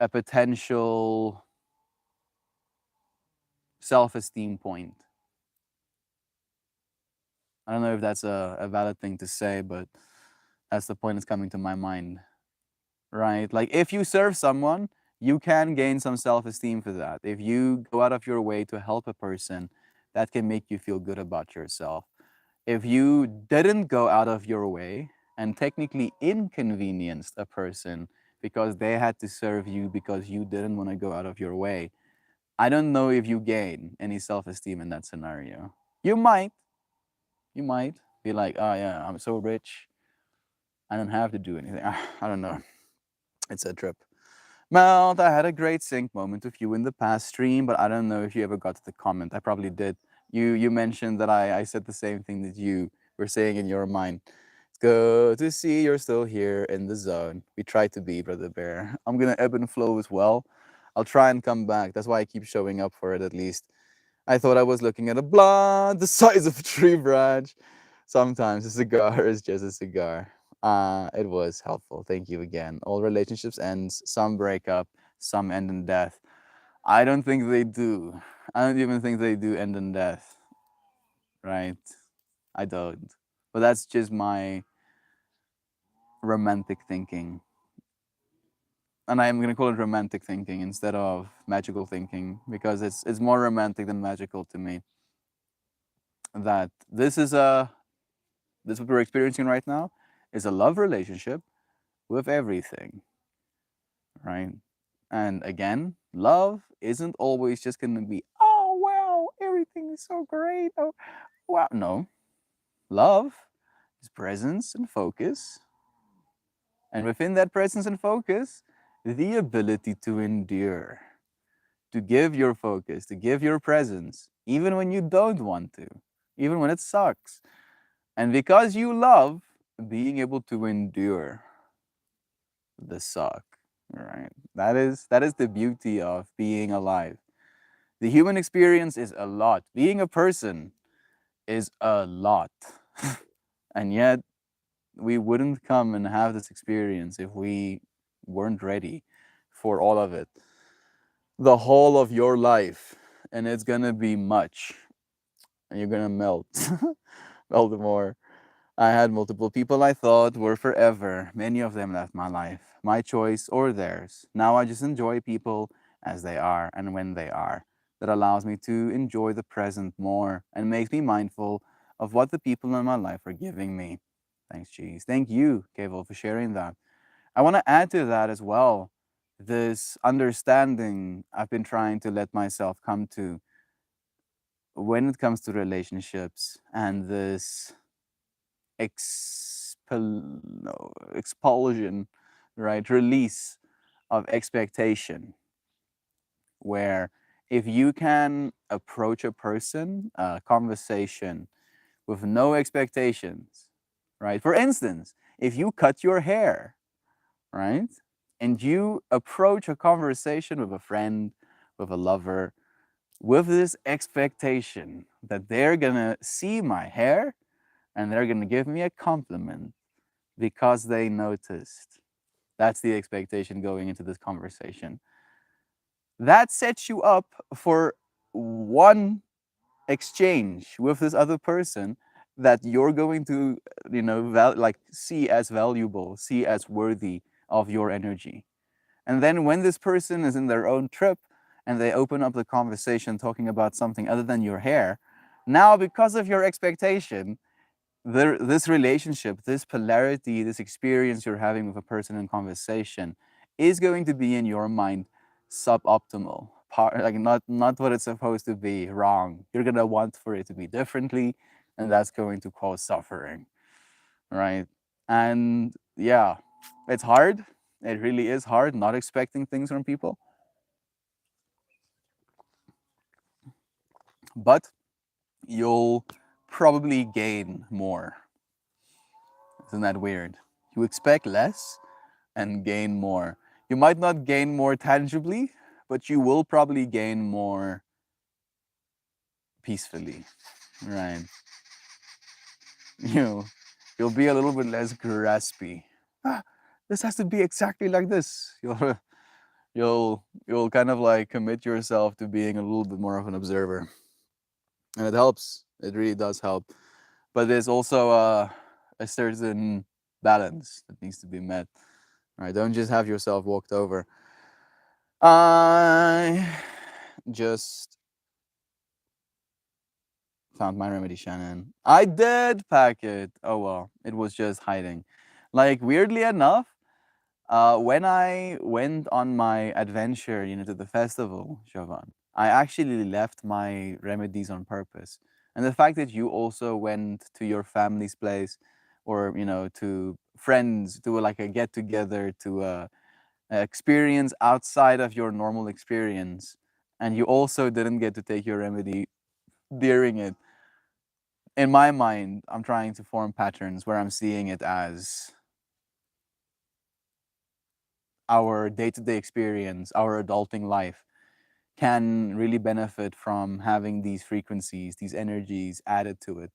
a potential self esteem point. I don't know if that's a valid thing to say, but that's the point that's coming to my mind, right? Like if you serve someone, you can gain some self esteem for that. If you go out of your way to help a person, that can make you feel good about yourself. If you didn't go out of your way and technically inconvenienced a person because they had to serve you because you didn't want to go out of your way, I don't know if you gain any self esteem in that scenario. You might, you might be like, oh yeah, I'm so rich. I don't have to do anything. I don't know. It's a trip. Mount, I had a great sync moment with you in the past stream, but I don't know if you ever got to the comment. I probably did. You mentioned that I said the same thing that you were saying in your mind. It's good to see you're still here in the zone. We try to be, Brother Bear. I'm gonna ebb and flow as well. I'll try and come back. That's why I keep showing up for it at least. I thought I was looking at a blunt the size of a tree branch. Sometimes a cigar is just a cigar. It was helpful. Thank you again. All relationships ends, some break up, some end in death. I don't think they do. I don't even think they do end in death, right? I don't. But that's just my romantic thinking. And I'm gonna call it romantic thinking instead of magical thinking because it's more romantic than magical to me. That this what we're experiencing right now is a love relationship with everything, right? And again, love isn't always just going to be, oh, wow, everything is so great. Oh, wow. No, love is presence and focus. And within that presence and focus, the ability to endure, to give your focus, to give your presence, even when you don't want to, even when it sucks. And because you love being able to endure the suck, right? That is the beauty of being alive. The human experience is a lot. Being a person is a lot. And yet we wouldn't come and have this experience if we weren't ready for all of it. The whole of your life, and it's gonna be much, and you're gonna melt. Melt more. I had multiple people I thought were forever. Many of them left my life, my choice or theirs. Now I just enjoy people as they are and when they are. That allows me to enjoy the present more and makes me mindful of what the people in my life are giving me. Thanks, Cheese. Thank you, Kevo, for sharing that. I want to add to that as well this understanding I've been trying to let myself come to when it comes to relationships and this expulsion, right? Release of expectation, where if you can approach a person, a conversation with no expectations, right? For instance, if you cut your hair, right? And you approach a conversation with a friend, with a lover, with this expectation that they're gonna see my hair and they're gonna give me a compliment because they noticed. That's the expectation going into this conversation. That sets you up for one exchange with this other person that you're going to, like see as valuable, see as worthy of your energy. And then when this person is in their own trip and they open up the conversation talking about something other than your hair, now because of your expectation, this relationship, this polarity, this experience you're having with a person in conversation is going to be in your mind suboptimal, like not what it's supposed to be, wrong. You're gonna want for it to be differently, and that's going to cause suffering, right? And yeah, it's hard. It really is hard not expecting things from people, but you'll probably gain more. Isn't that weird? You expect less and gain more. You might not gain more tangibly, but you will probably gain more peacefully, right? You, you'll be a little bit less graspy. Ah, this has to be exactly like this. You'll kind of like commit yourself to being a little bit more of an observer, and it helps. It really does help. But there's also a certain balance that needs to be met. Right? Don't just have yourself walked over. I just found my remedy, Shannon. I did pack it. Oh well, it was just hiding. Like weirdly enough, when I went on my adventure, to the festival, Jovan, I actually left my remedies on purpose. And the fact that you also went to your family's place, or to friends, to like a get together, to experience outside of your normal experience, and you also didn't get to take your remedy during it. In my mind, I'm trying to form patterns where I'm seeing it as our day-to-day experience, our adulting life can really benefit from having these frequencies, these energies added to it.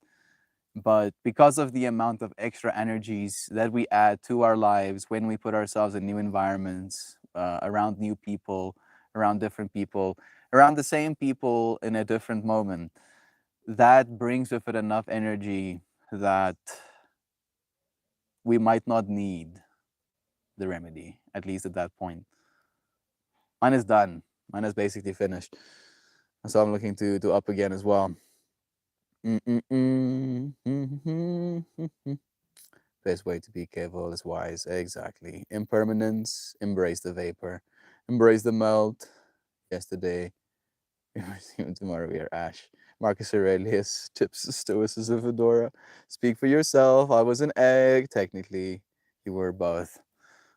But because of the amount of extra energies that we add to our lives when we put ourselves in new environments, around new people, around different people, around the same people in a different moment, that brings with it enough energy that we might not need the remedy, at least at that point. Mine is done. Mine is basically finished. So I'm looking to up again as well. Mm-mm-mm. Mhm. Best way to be careful is wise. Exactly. Impermanence. Embrace the vapor. Embrace the melt. Yesterday, tomorrow we are ash. Marcus Aurelius, tips stoicism fedora. Speak for yourself. I was an egg. Technically, you were both.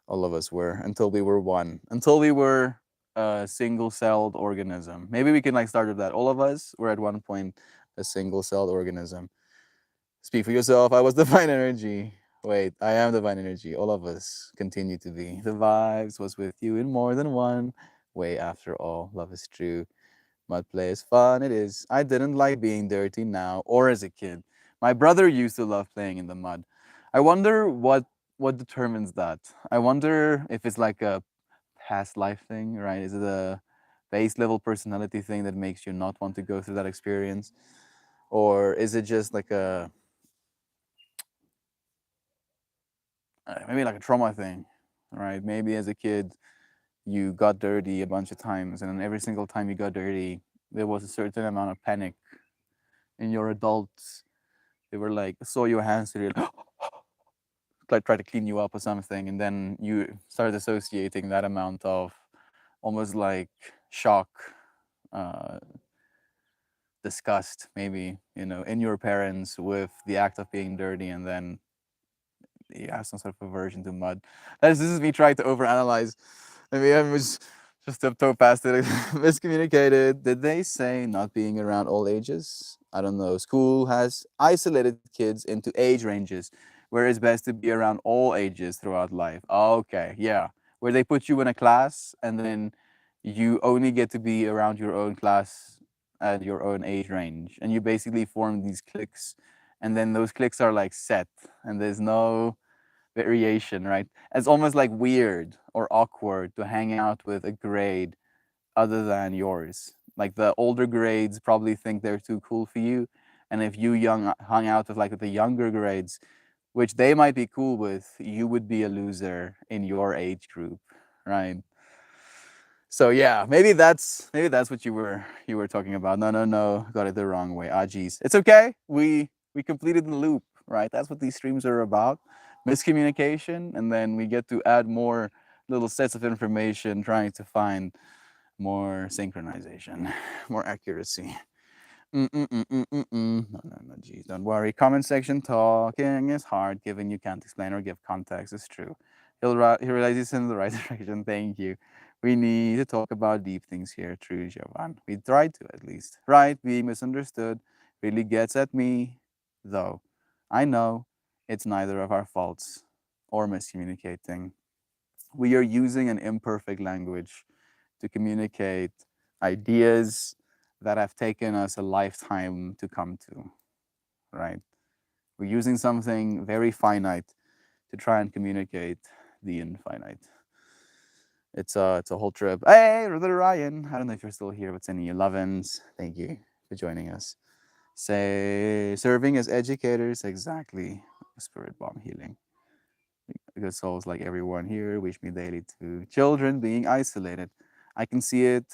All of us were, until we were one. Until we were a single-celled organism. Maybe we can like start with that. All of us were at one point a single-celled organism. Speak for yourself. I was divine energy. Wait, I am divine energy. All of us continue to be. The vibes was with you in more than one way. After all, love is true. Mud play is fun. It is. I didn't like being dirty now or as a kid. My brother used to love playing in the mud. I wonder what determines that. I wonder if it's like a past life thing, right? Is it a base level personality thing that makes you not want to go through that experience? Or is it just like a maybe like a trauma thing, right? Maybe as a kid you got dirty a bunch of times, and then every single time you got dirty, there was a certain amount of panic in your adults. They were like saw your hands, they like try to clean you up or something, and then you started associating that amount of almost like shock, uh, disgust, maybe in your parents with the act of being dirty, and then you have some sort of aversion to mud. This is me trying to overanalyze. Maybe I was just tiptoe past it. Miscommunicated. Did they say not being around all ages? I don't know. School has isolated kids into age ranges where it's best to be around all ages throughout life. Okay, yeah. Where they put you in a class and then you only get to be around your own class at your own age range. And you basically form these cliques. And then those cliques are like set and there's no variation, right? It's almost like weird or awkward to hang out with a grade other than yours. Like the older grades probably think they're too cool for you, and if you young hung out with like the younger grades, which they might be cool with, you would be a loser in your age group, right? So yeah, maybe that's what you were talking about. No, no, no, got it the wrong way. Ah, geez, it's okay. We completed the loop, right? That's what these streams are about. Miscommunication, and then we get to add more little sets of information, trying to find more synchronization, more accuracy. No, no, no, geez, don't worry. Comment section talking is hard, given you can't explain or give context. It's true. He realizes in the right direction. Thank you. We need to talk about deep things here. True, Jovan. We tried to, at least. Right? Being misunderstood really gets at me. though I know it's neither of our faults or miscommunicating. We are using an imperfect language to communicate ideas that have taken us a lifetime to come to, right? We're using something very finite to try and communicate the infinite. It's a whole trip. Hey, Brother Ryan. I don't know if you're still here, but sending you lovin's. Thank you for joining us. Say serving as educators, exactly. Spirit bomb healing. Good souls like everyone here wish me daily to children being isolated. I can see it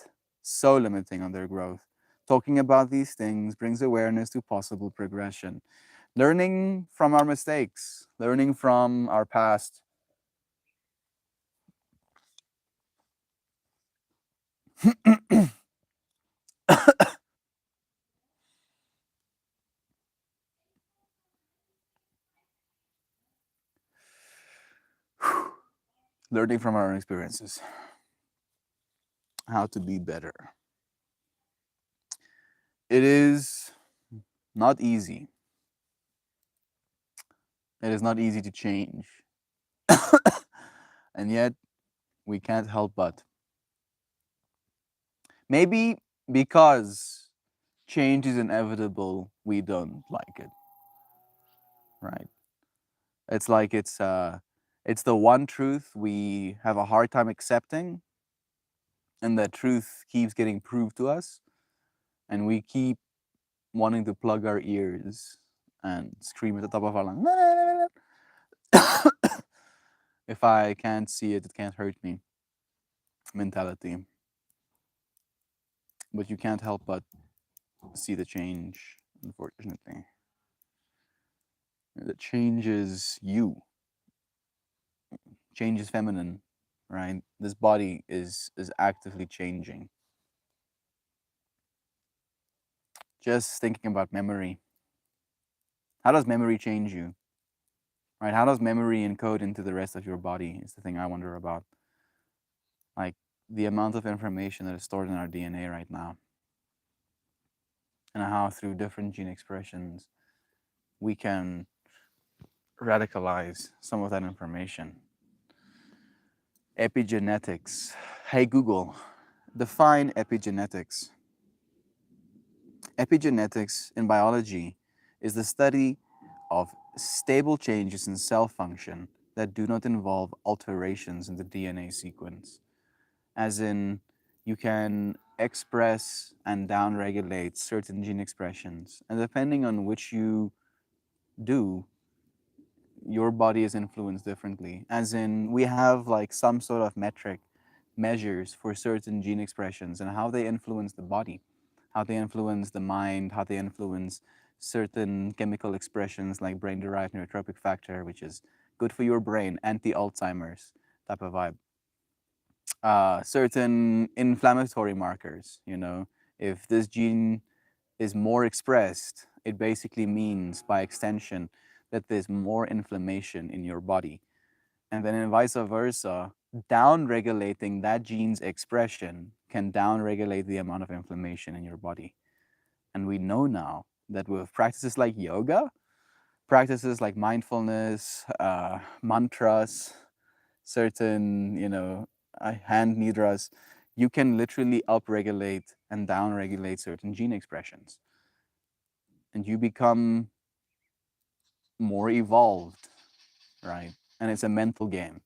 so limiting on their growth. Talking about these things brings awareness to possible progression. Learning from our mistakes, learning from our past. Learning from our own experiences, how to be better. It is not easy. It is not easy to change. And yet, we can't help but. Maybe because change is inevitable, we don't like it, right? It's like it's the one truth we have a hard time accepting, and that truth keeps getting proved to us, and we keep wanting to plug our ears and scream at the top of our lungs. If I can't see it, it can't hurt me mentality. But you can't help but see the change, unfortunately. The change is you. Change is feminine, right? This body is actively changing. Just thinking about memory. How does memory change you? Right? How does memory encode into the rest of your body? Is the thing I wonder about. Like the amount of information that is stored in our DNA right now, and how through different gene expressions we can radicalize some of that information. Epigenetics. Hey Google, define epigenetics. Epigenetics in biology is the study of stable changes in cell function that do not involve alterations in the DNA sequence. As in, you can express and downregulate certain gene expressions, and depending on which you do, your body is influenced differently. As in, we have like some sort of metric measures for certain gene expressions and how they influence the body, how they influence the mind, how they influence certain chemical expressions like brain derived neurotrophic factor, which is good for your brain, anti Alzheimer's type of vibe. Certain inflammatory markers, if this gene is more expressed, it basically means by extension that there's more inflammation in your body. And then in vice versa, down regulating that gene's expression can down regulate the amount of inflammation in your body. And we know now that with practices like yoga, practices like mindfulness, mantras, certain, hand nidras, you can literally upregulate and downregulate certain gene expressions. And you become more evolved, right? And it's a mental game,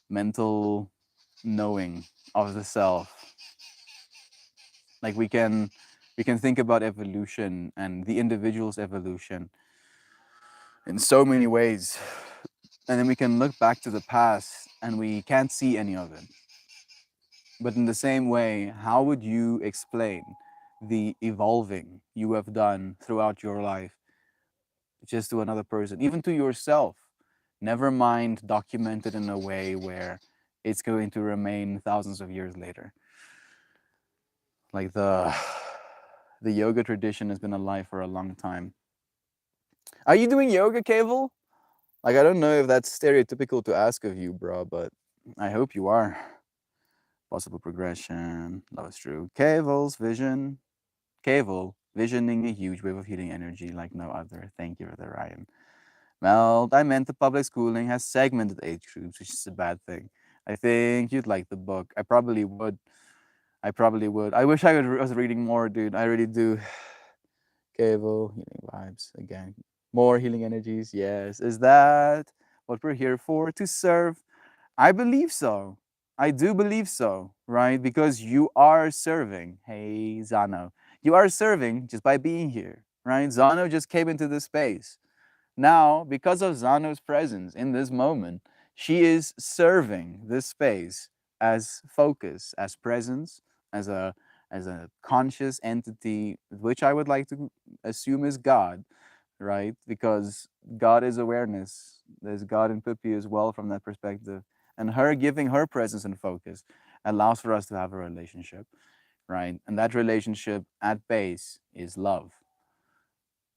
mental knowing of the self. Like we can think about evolution and the individual's evolution in so many ways. And then we can look back to the past and we can't see any of it. But in the same way, how would you explain the evolving you have done throughout your life just to another person, even to yourself? Never mind documented in a way where it's going to remain thousands of years later. Like the yoga tradition has been alive for a long time. Are you doing yoga, Cable? Like, I don't know if that's stereotypical to ask of you, bro, but I hope you are. Possible progression. That was true. Cable's vision. Cable. visioning a huge wave of healing energy like no other. Thank you, Brother Ryan. Well, I meant the public schooling has segmented age groups, which is a bad thing. I think you'd like the book. I probably would. I probably would. I wish was reading more, dude. I really do. Cable, healing vibes. Again, more healing energies. Yes. Is that what we're here for? To serve? I believe so. I do believe so, right? Because you are serving. Hey, Zano. You are serving just by being here, right? Zano just came into this space. Now, because of Zano's presence in this moment, she is serving this space as focus, as presence, as a conscious entity, which I would like to assume is God, right? Because God is awareness. There's God in Pippi as well from that perspective. And her giving her presence and focus allows for us to have a relationship, right? And that relationship at base is love.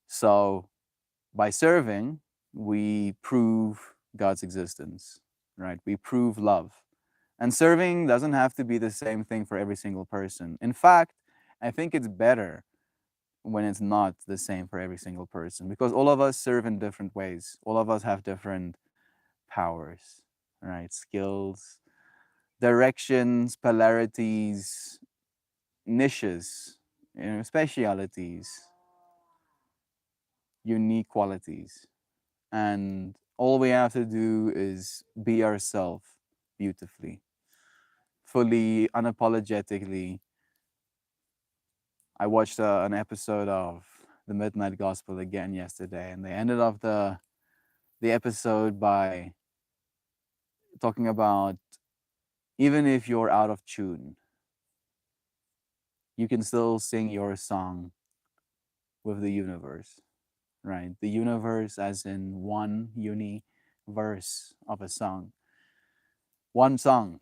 So by serving, we prove God's existence, right? We prove love. And serving doesn't have to be the same thing for every single person. In fact, I think it's better when it's not the same for every single person because all of us serve in different ways. All of us have different powers, right? Skills, directions, polarities, niches, specialities, unique qualities. And all we have to do is be ourselves beautifully, fully, unapologetically. I watched an episode of the Midnight Gospel again yesterday, and they ended off the episode by talking about even if you're out of tune, you can still sing your song with the universe, right? The universe, as in one verse of a song, one song,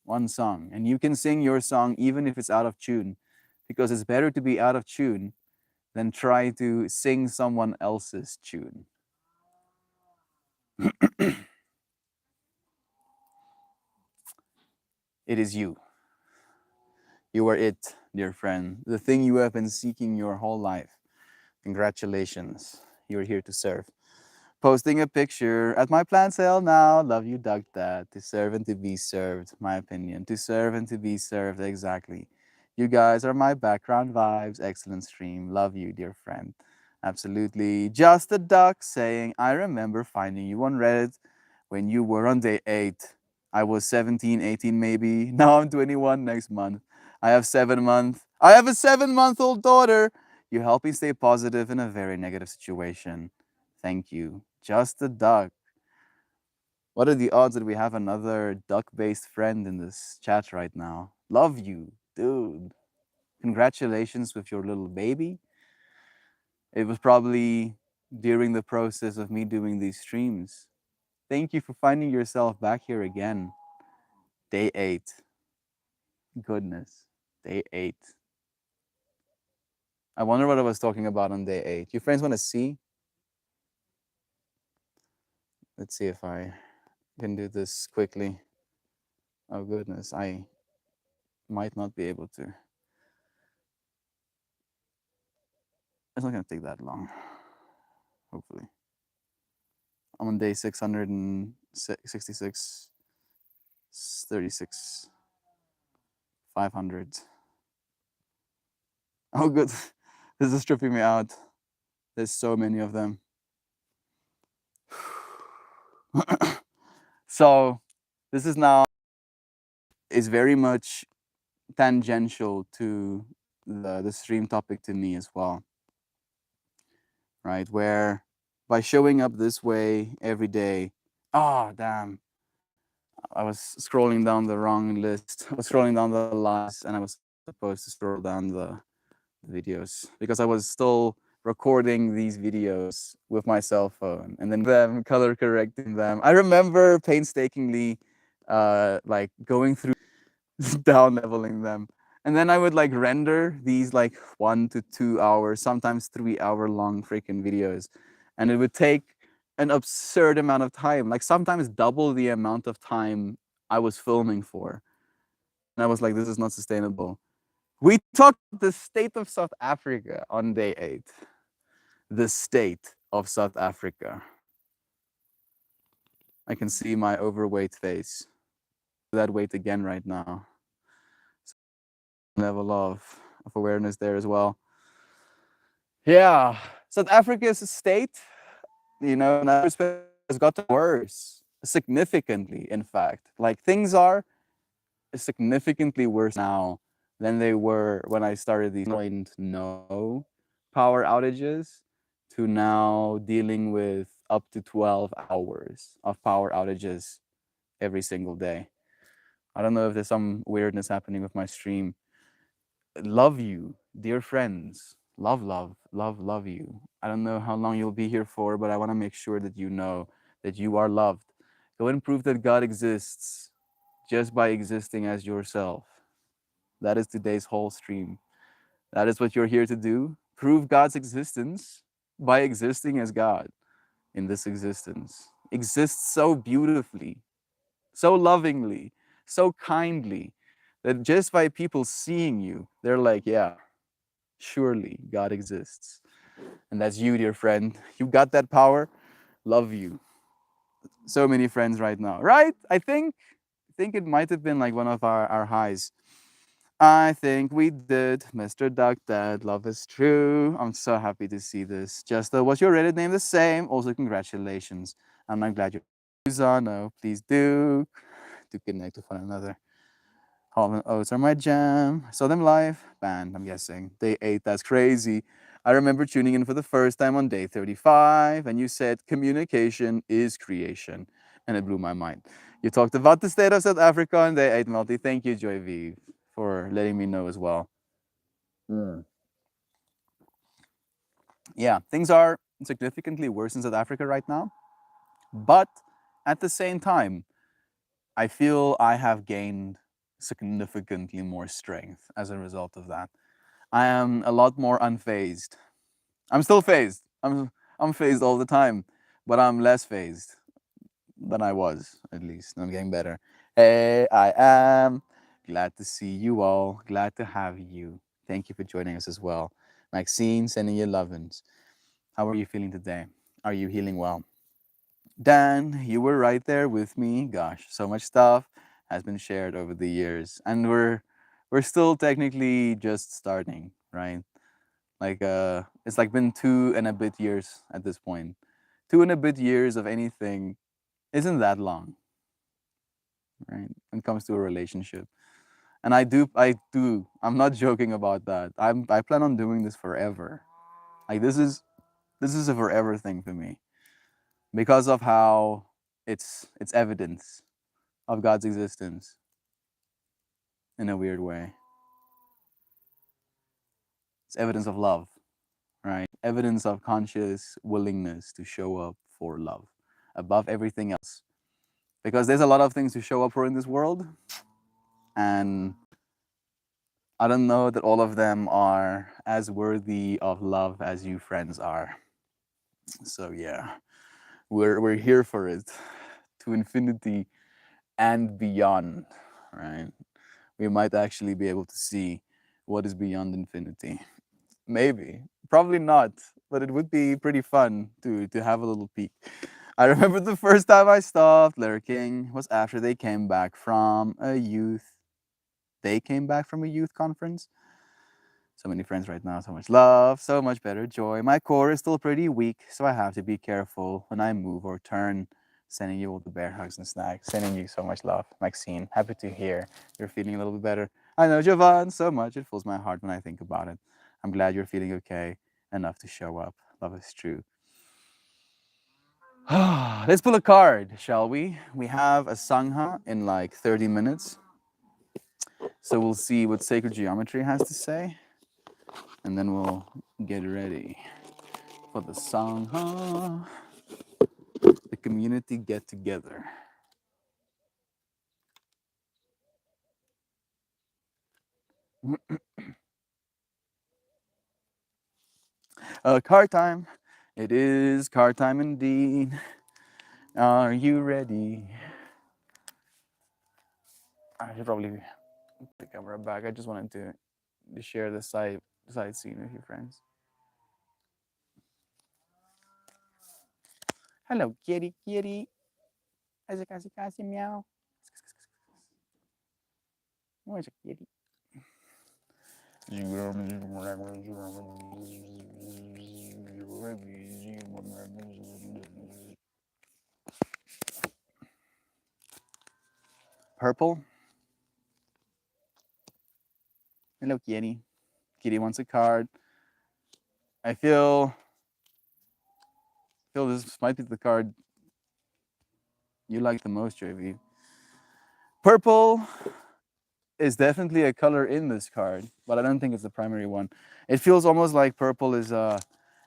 one song. And you can sing your song even if it's out of tune, because it's better to be out of tune than try to sing someone else's tune. It is you. You are it, dear friend. The thing you have been seeking your whole life. Congratulations. You're here to serve. Posting a picture at my plant sale now. Love you, Doug. That to serve and to be served. My opinion. To serve and to be served. Exactly. You guys are my background vibes. Excellent stream. Love you, dear friend. Absolutely. Just a duck saying, I remember finding you on Reddit when you were on day 8. I was 17, 18 maybe. Now I'm 21 next month. I have 7 months. I have a 7-month-old daughter. You help me stay positive in a very negative situation. Thank you. Just a duck. What are the odds that we have another duck-based friend in this chat right now? Love you, dude. Congratulations with your little baby. It was probably during the process of me doing these streams. Thank you for finding yourself back here again. Day 8. Goodness. Day 8. I wonder what I was talking about on day 8. You friends want to see? Let's see if I can do this quickly. Oh, goodness. I might not be able to. It's not going to take that long, hopefully. I'm on day 666, 36, 500. Oh, good. This is tripping me out. There's so many of them. So, this is now is very much tangential to the stream topic to me as well, right? Where by showing up this way every day, oh, damn, I was scrolling down the wrong list. I was scrolling down the lives and I was supposed to scroll down the videos because I was still recording these videos with my cell phone and then them color correcting them. I remember painstakingly like going through down leveling them. And then I would like render these like 1 to 2 hours, sometimes 3 hour long freaking videos. And it would take an absurd amount of time, like sometimes double the amount of time I was filming for. And I was like, this is not sustainable. We talked about the state of South Africa on day 8. The state of South Africa. I can see my overweight face. That weight again right now. Level of awareness there as well. Yeah, South Africa is a state, in that respect, has gotten worse significantly. In fact, like things are significantly worse now than they were when I started these no power outages to now dealing with up to 12 hours of power outages every single day. I don't know if there's some weirdness happening with my stream. Love you, dear friends. Love you. I don't know how long you'll be here for, but I want to make sure that you know that you are loved. Go and prove that God exists just by existing as yourself. That is today's whole stream. That is what you're here to do. Prove God's existence by existing as God in this existence. Exist so beautifully, so lovingly, so kindly that just by people seeing you, they're like, yeah, surely God exists. And that's you, dear friend. You got that power. Love you. So many friends right now, right? I think it might have been like one of our highs. I think we did, Mr. Duck Dad. Love is true. I'm so happy to see this. Just was your Reddit name the same? Also, congratulations. I'm glad you're Zano. Please do to connect with one another. Holland Oats are my jam. Saw them live. Band, I'm guessing. Day 8, that's crazy. I remember tuning in for the first time on day 35, and you said communication is creation. And it blew my mind. You talked about the state of South Africa on day 8, Multi. Thank you, Joy V, for letting me know as well. Mm. Yeah, things are significantly worse in South Africa right now. But at the same time, I feel I have gained significantly more strength as a result of that. I am a lot more unfazed. I'm still phased. I'm phased all the time, but I'm less phased than I was, at least. I'm getting better. Hey, I am glad to see you all. Glad to have you. Thank you for joining us as well. Maxine, sending you lovin's. How are you feeling today? Are you healing well? Dan, you were right there with me. Gosh, so much stuff has been shared over the years, and we're still technically just starting, right? Like it's like been 2 and a bit years at this point. 2 and a bit years of anything isn't that long, right? When it comes to a relationship. And I'm not joking about that. I plan on doing this forever. Like this is a forever thing for me because of how it's evidence of God's existence in a weird way. It's evidence of love, right? Evidence of conscious willingness to show up for love above everything else. Because there's a lot of things to show up for in this world, and I don't know that all of them are as worthy of love as you friends are. So yeah, we're here for it to infinity and beyond, right? We might actually be able to see what is beyond infinity. Maybe. Probably not, but it would be pretty fun to have a little peek. I remember the first time I stopped lurking was after they came back from a youth. They came back from a youth conference. So many friends right now, so much love, so much better joy. My core is still pretty weak, so I have to be careful when I move or turn. Sending you all the bear hugs and snacks. Sending you so much love, Maxine. Happy to hear you're feeling a little bit better. I know Jovan so much. It fills my heart when I think about it. I'm glad you're feeling okay enough to show up. Love is true. Let's pull a card, shall we? We have a Sangha in like 30 minutes. So we'll see what sacred geometry has to say. And then we'll get ready for the Sangha, the community get together. Card time. It is card time indeed. Are you ready? I should probably put the camera back. I just wanted to to share the side scene with your friends. Hello, kitty, kitty. Kasi kasi kasi meow. Where's a kitty? Purple. Hello, kitty. Kitty wants a card. I feel this might be the card you like the most, JV. Purple is definitely a color in this card, but I don't think it's the primary one. It feels almost like purple is a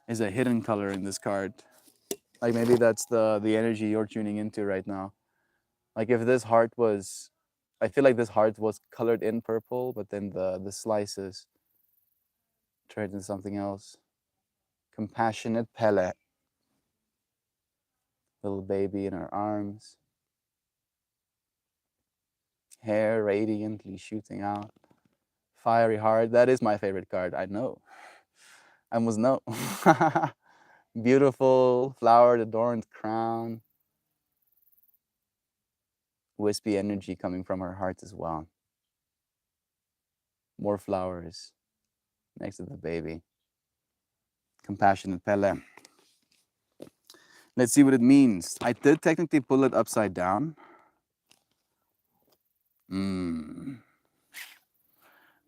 hidden color in this card. Like maybe that's the energy you're tuning into right now. Like if this heart was, I feel like this heart was colored in purple, but then the slices turned into something else. Compassionate Pele, little baby in her arms, hair radiantly shooting out. Fiery heart. That is my favorite card. I know. I must know. Beautiful flowered adorned crown. Wispy energy coming from her heart as well. More flowers next to the baby. Compassionate Pele. Let's see what it means. I did technically pull it upside down.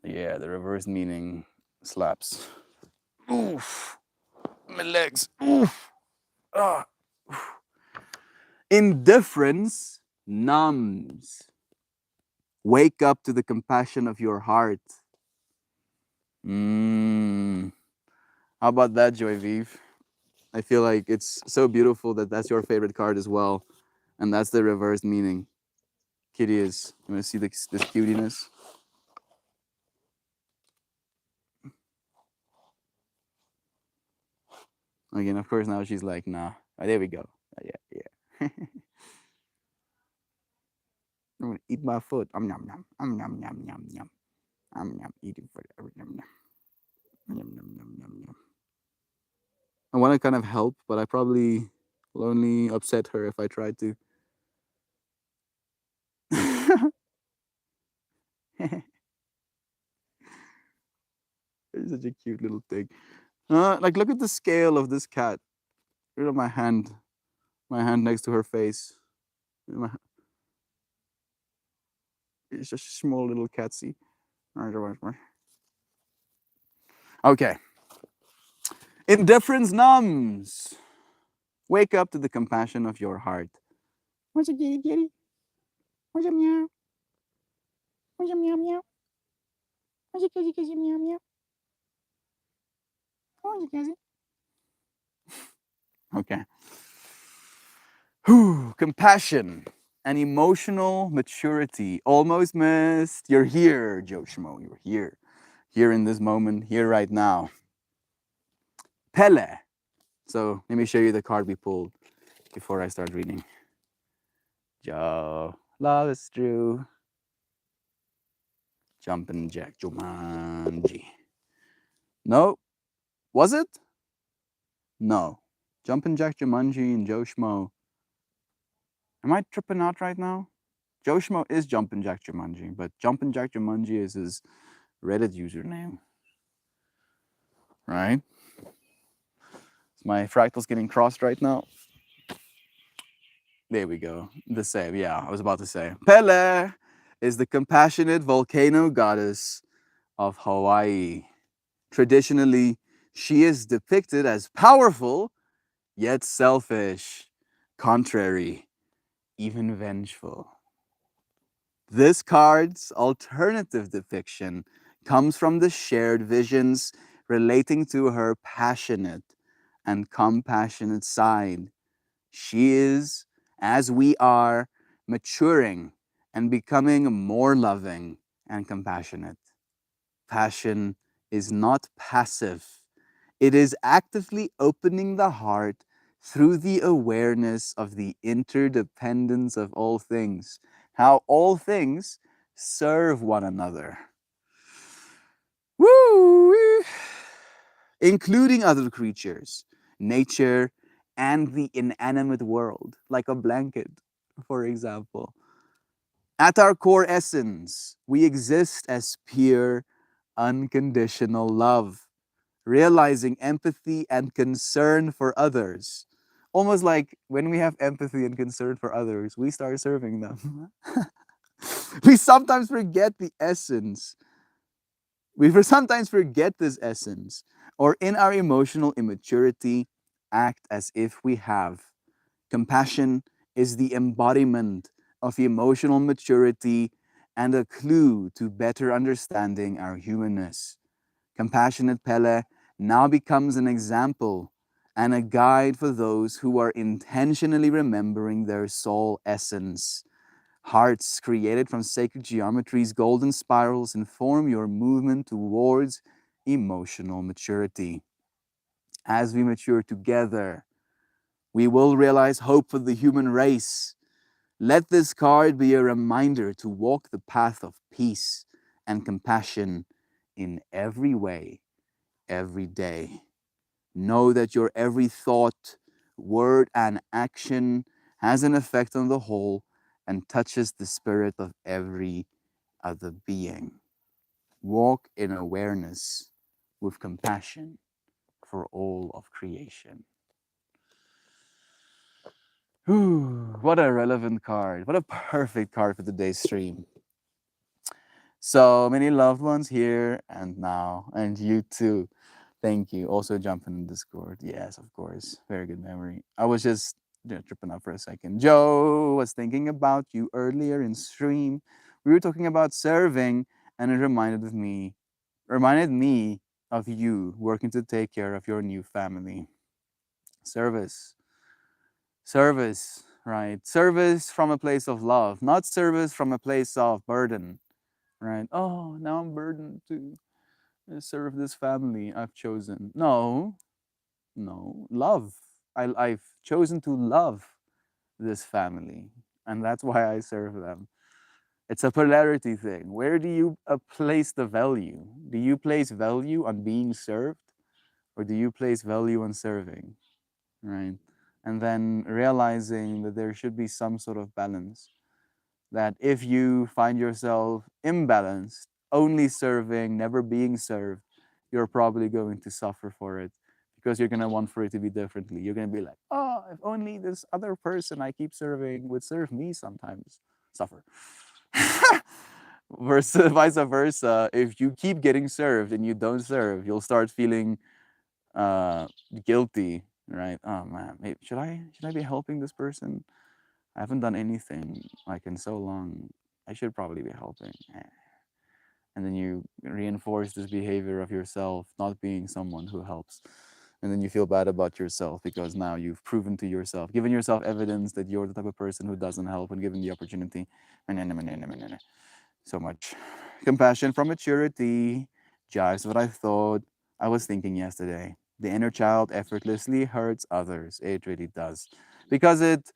Yeah, the reverse meaning slaps. Oof. My legs. Oof. Ah. Indifference numbs. Wake up to the compassion of your heart. How about that, Joy Vive? I feel like it's so beautiful that that's your favorite card as well. And that's the reverse meaning. Kitty is. You want to see this cutiness? Again, of course, now she's like, nah. Oh, there we go. Oh, yeah. I'm gonna eat my food. Yum yum. Yum yum yum yum. Yum eating food. Yum yum. I want to kind of help, but I probably will only upset her if I try to. It's such a cute little thing. Like, look at the scale of this cat. Look at my hand next to her face. It's just a small little catsy. Okay. Indifference numbs. Wake up to the compassion of your heart. Where's a kitty kitty? Where's a meow? Where's a meow meow? Where's a kitty kitty meow meow? Where's a kitty? Okay. Compassion and emotional maturity. Almost missed. You're here, Joe Schmo. You're here. Here in this moment, here right now. Pele. So let me show you the card we pulled before I start reading. Joe. Love is true. Jumpin' Jack Jumanji. No. Was it? No. Jumpin' Jack Jumanji and Joe Schmo. Am I tripping out right now? Joe Schmo is Jumpin' Jack Jumanji, but Jumpin' Jack Jumanji is his Reddit username. Right? Is my fractals getting crossed right now? There we go. The same. Yeah, I was about to say. Pele is the compassionate volcano goddess of Hawaii. Traditionally, she is depicted as powerful, yet selfish, contrary, even vengeful. This card's alternative depiction comes from the shared visions relating to her passionate and compassionate side. She is, as we are, maturing and becoming more loving and compassionate. Passion is not passive. It is actively opening the heart through the awareness of the interdependence of all things, how all things serve one another. Woo! Including other creatures, nature, and the inanimate world, like a blanket, for example. At our core essence, we exist as pure, unconditional love, realizing empathy and concern for others. Almost like when we have empathy and concern for others, we start serving them. We sometimes forget the essence. Sometimes forget this essence, or in our emotional immaturity, act as if we have. Compassion is the embodiment of emotional maturity and a clue to better understanding our humanness. Compassionate Pele now becomes an example and a guide for those who are intentionally remembering their soul essence. Hearts created from sacred geometry's golden spirals inform your movement towards emotional maturity. As we mature together, we will realize hope for the human race. Let this card be a reminder to walk the path of peace and compassion in every way, every day. Know that your every thought, word, and action has an effect on the whole and touches the spirit of every other being. Walk in awareness with compassion for all of creation. Whew, what a relevant card. What a perfect card for today's stream. So many loved ones here and now, and you too. Thank you. Also jumping in Discord. Yes, of course. Very good memory. I was just tripping up for a second. Joe was thinking about you earlier in stream. We were talking about serving, and it reminded me of you working to take care of your new family. Service. Service, right? Service from a place of love, not service from a place of burden, right? Oh, now I'm burdened to serve this family I've chosen. No, no, love. I've chosen to love this family, and that's why I serve them. It's a polarity thing. Where do you place the value? Do you place value on being served, or do you place value on serving? Right? And then realizing that there should be some sort of balance. That if you find yourself imbalanced, only serving, never being served, you're probably going to suffer for it because you're going to want for it to be differently. You're going to be like, oh, if only this other person I keep serving would serve me sometimes. Suffer. Versus vice versa, if you keep getting served and you don't serve, you'll start feeling uh, guilty, right? Oh man, maybe, should I be helping this person? I haven't done anything like in so long. I should probably be helping. And then you reinforce this behavior of yourself not being someone who helps. And then you feel bad about yourself because now you've proven to yourself, given yourself evidence that you're the type of person who doesn't help when given the opportunity. So much compassion from maturity jives what I thought. I was thinking yesterday. The inner child effortlessly hurts others. It really does. Because it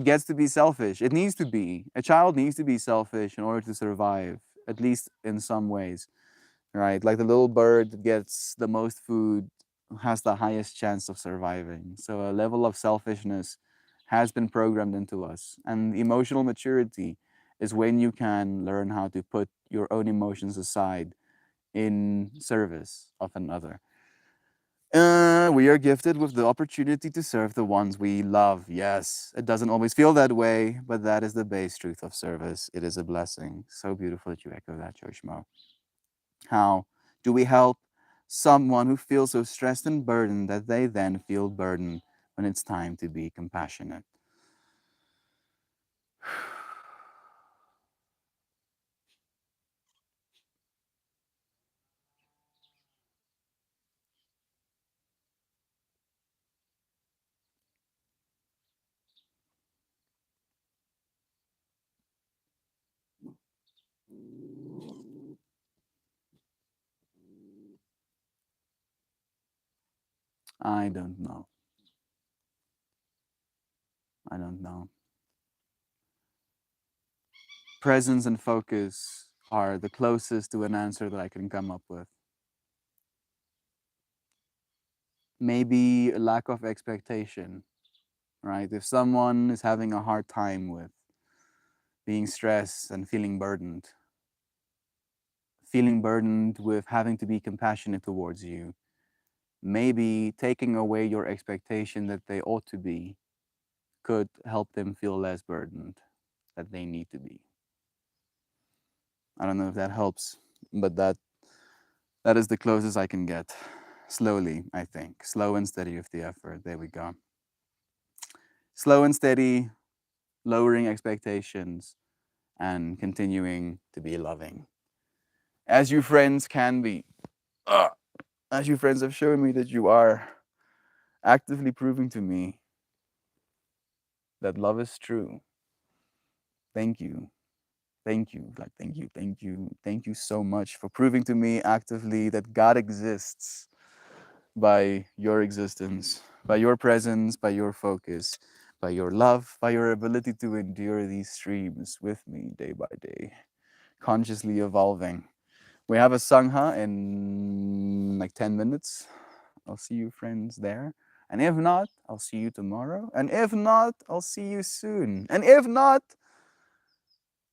gets to be selfish. It needs to be. A child needs to be selfish in order to survive, at least in some ways, right? Like the little bird that gets the most food has the highest chance of surviving. So a level of selfishness has been programmed into us. And emotional maturity is when you can learn how to put your own emotions aside in service of another. We are gifted with the opportunity to serve the ones we love. Yes, it doesn't always feel that way, but that is the base truth of service. It is a blessing. So beautiful that you echo that, Joshmo. How do we help someone who feels so stressed and burdened that they then feel burdened when it's time to be compassionate? I don't know. I don't know. Presence and focus are the closest to an answer that I can come up with. Maybe a lack of expectation, right? If someone is having a hard time with being stressed and feeling burdened with having to be compassionate towards you, maybe taking away your expectation that they ought to be could help them feel less burdened that they need to be. I don't know if that helps, but that is the closest I can get. Slowly, I think. Slow and steady with the effort. There we go. Slow and steady, lowering expectations, and continuing to be loving. As you friends can be. Ugh. As you friends have shown me that you are actively proving to me that love is true. Thank you. Thank you. Like, thank you. Thank you. Thank you so much for proving to me actively that God exists by your existence, by your presence, by your focus, by your love, by your ability to endure these streams with me day by day, consciously evolving. We have a Sangha in like 10 minutes. I'll see you friends there. And if not, I'll see you tomorrow. And if not, I'll see you soon. And if not,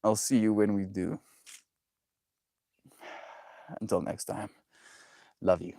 I'll see you when we do. Until next time, love you.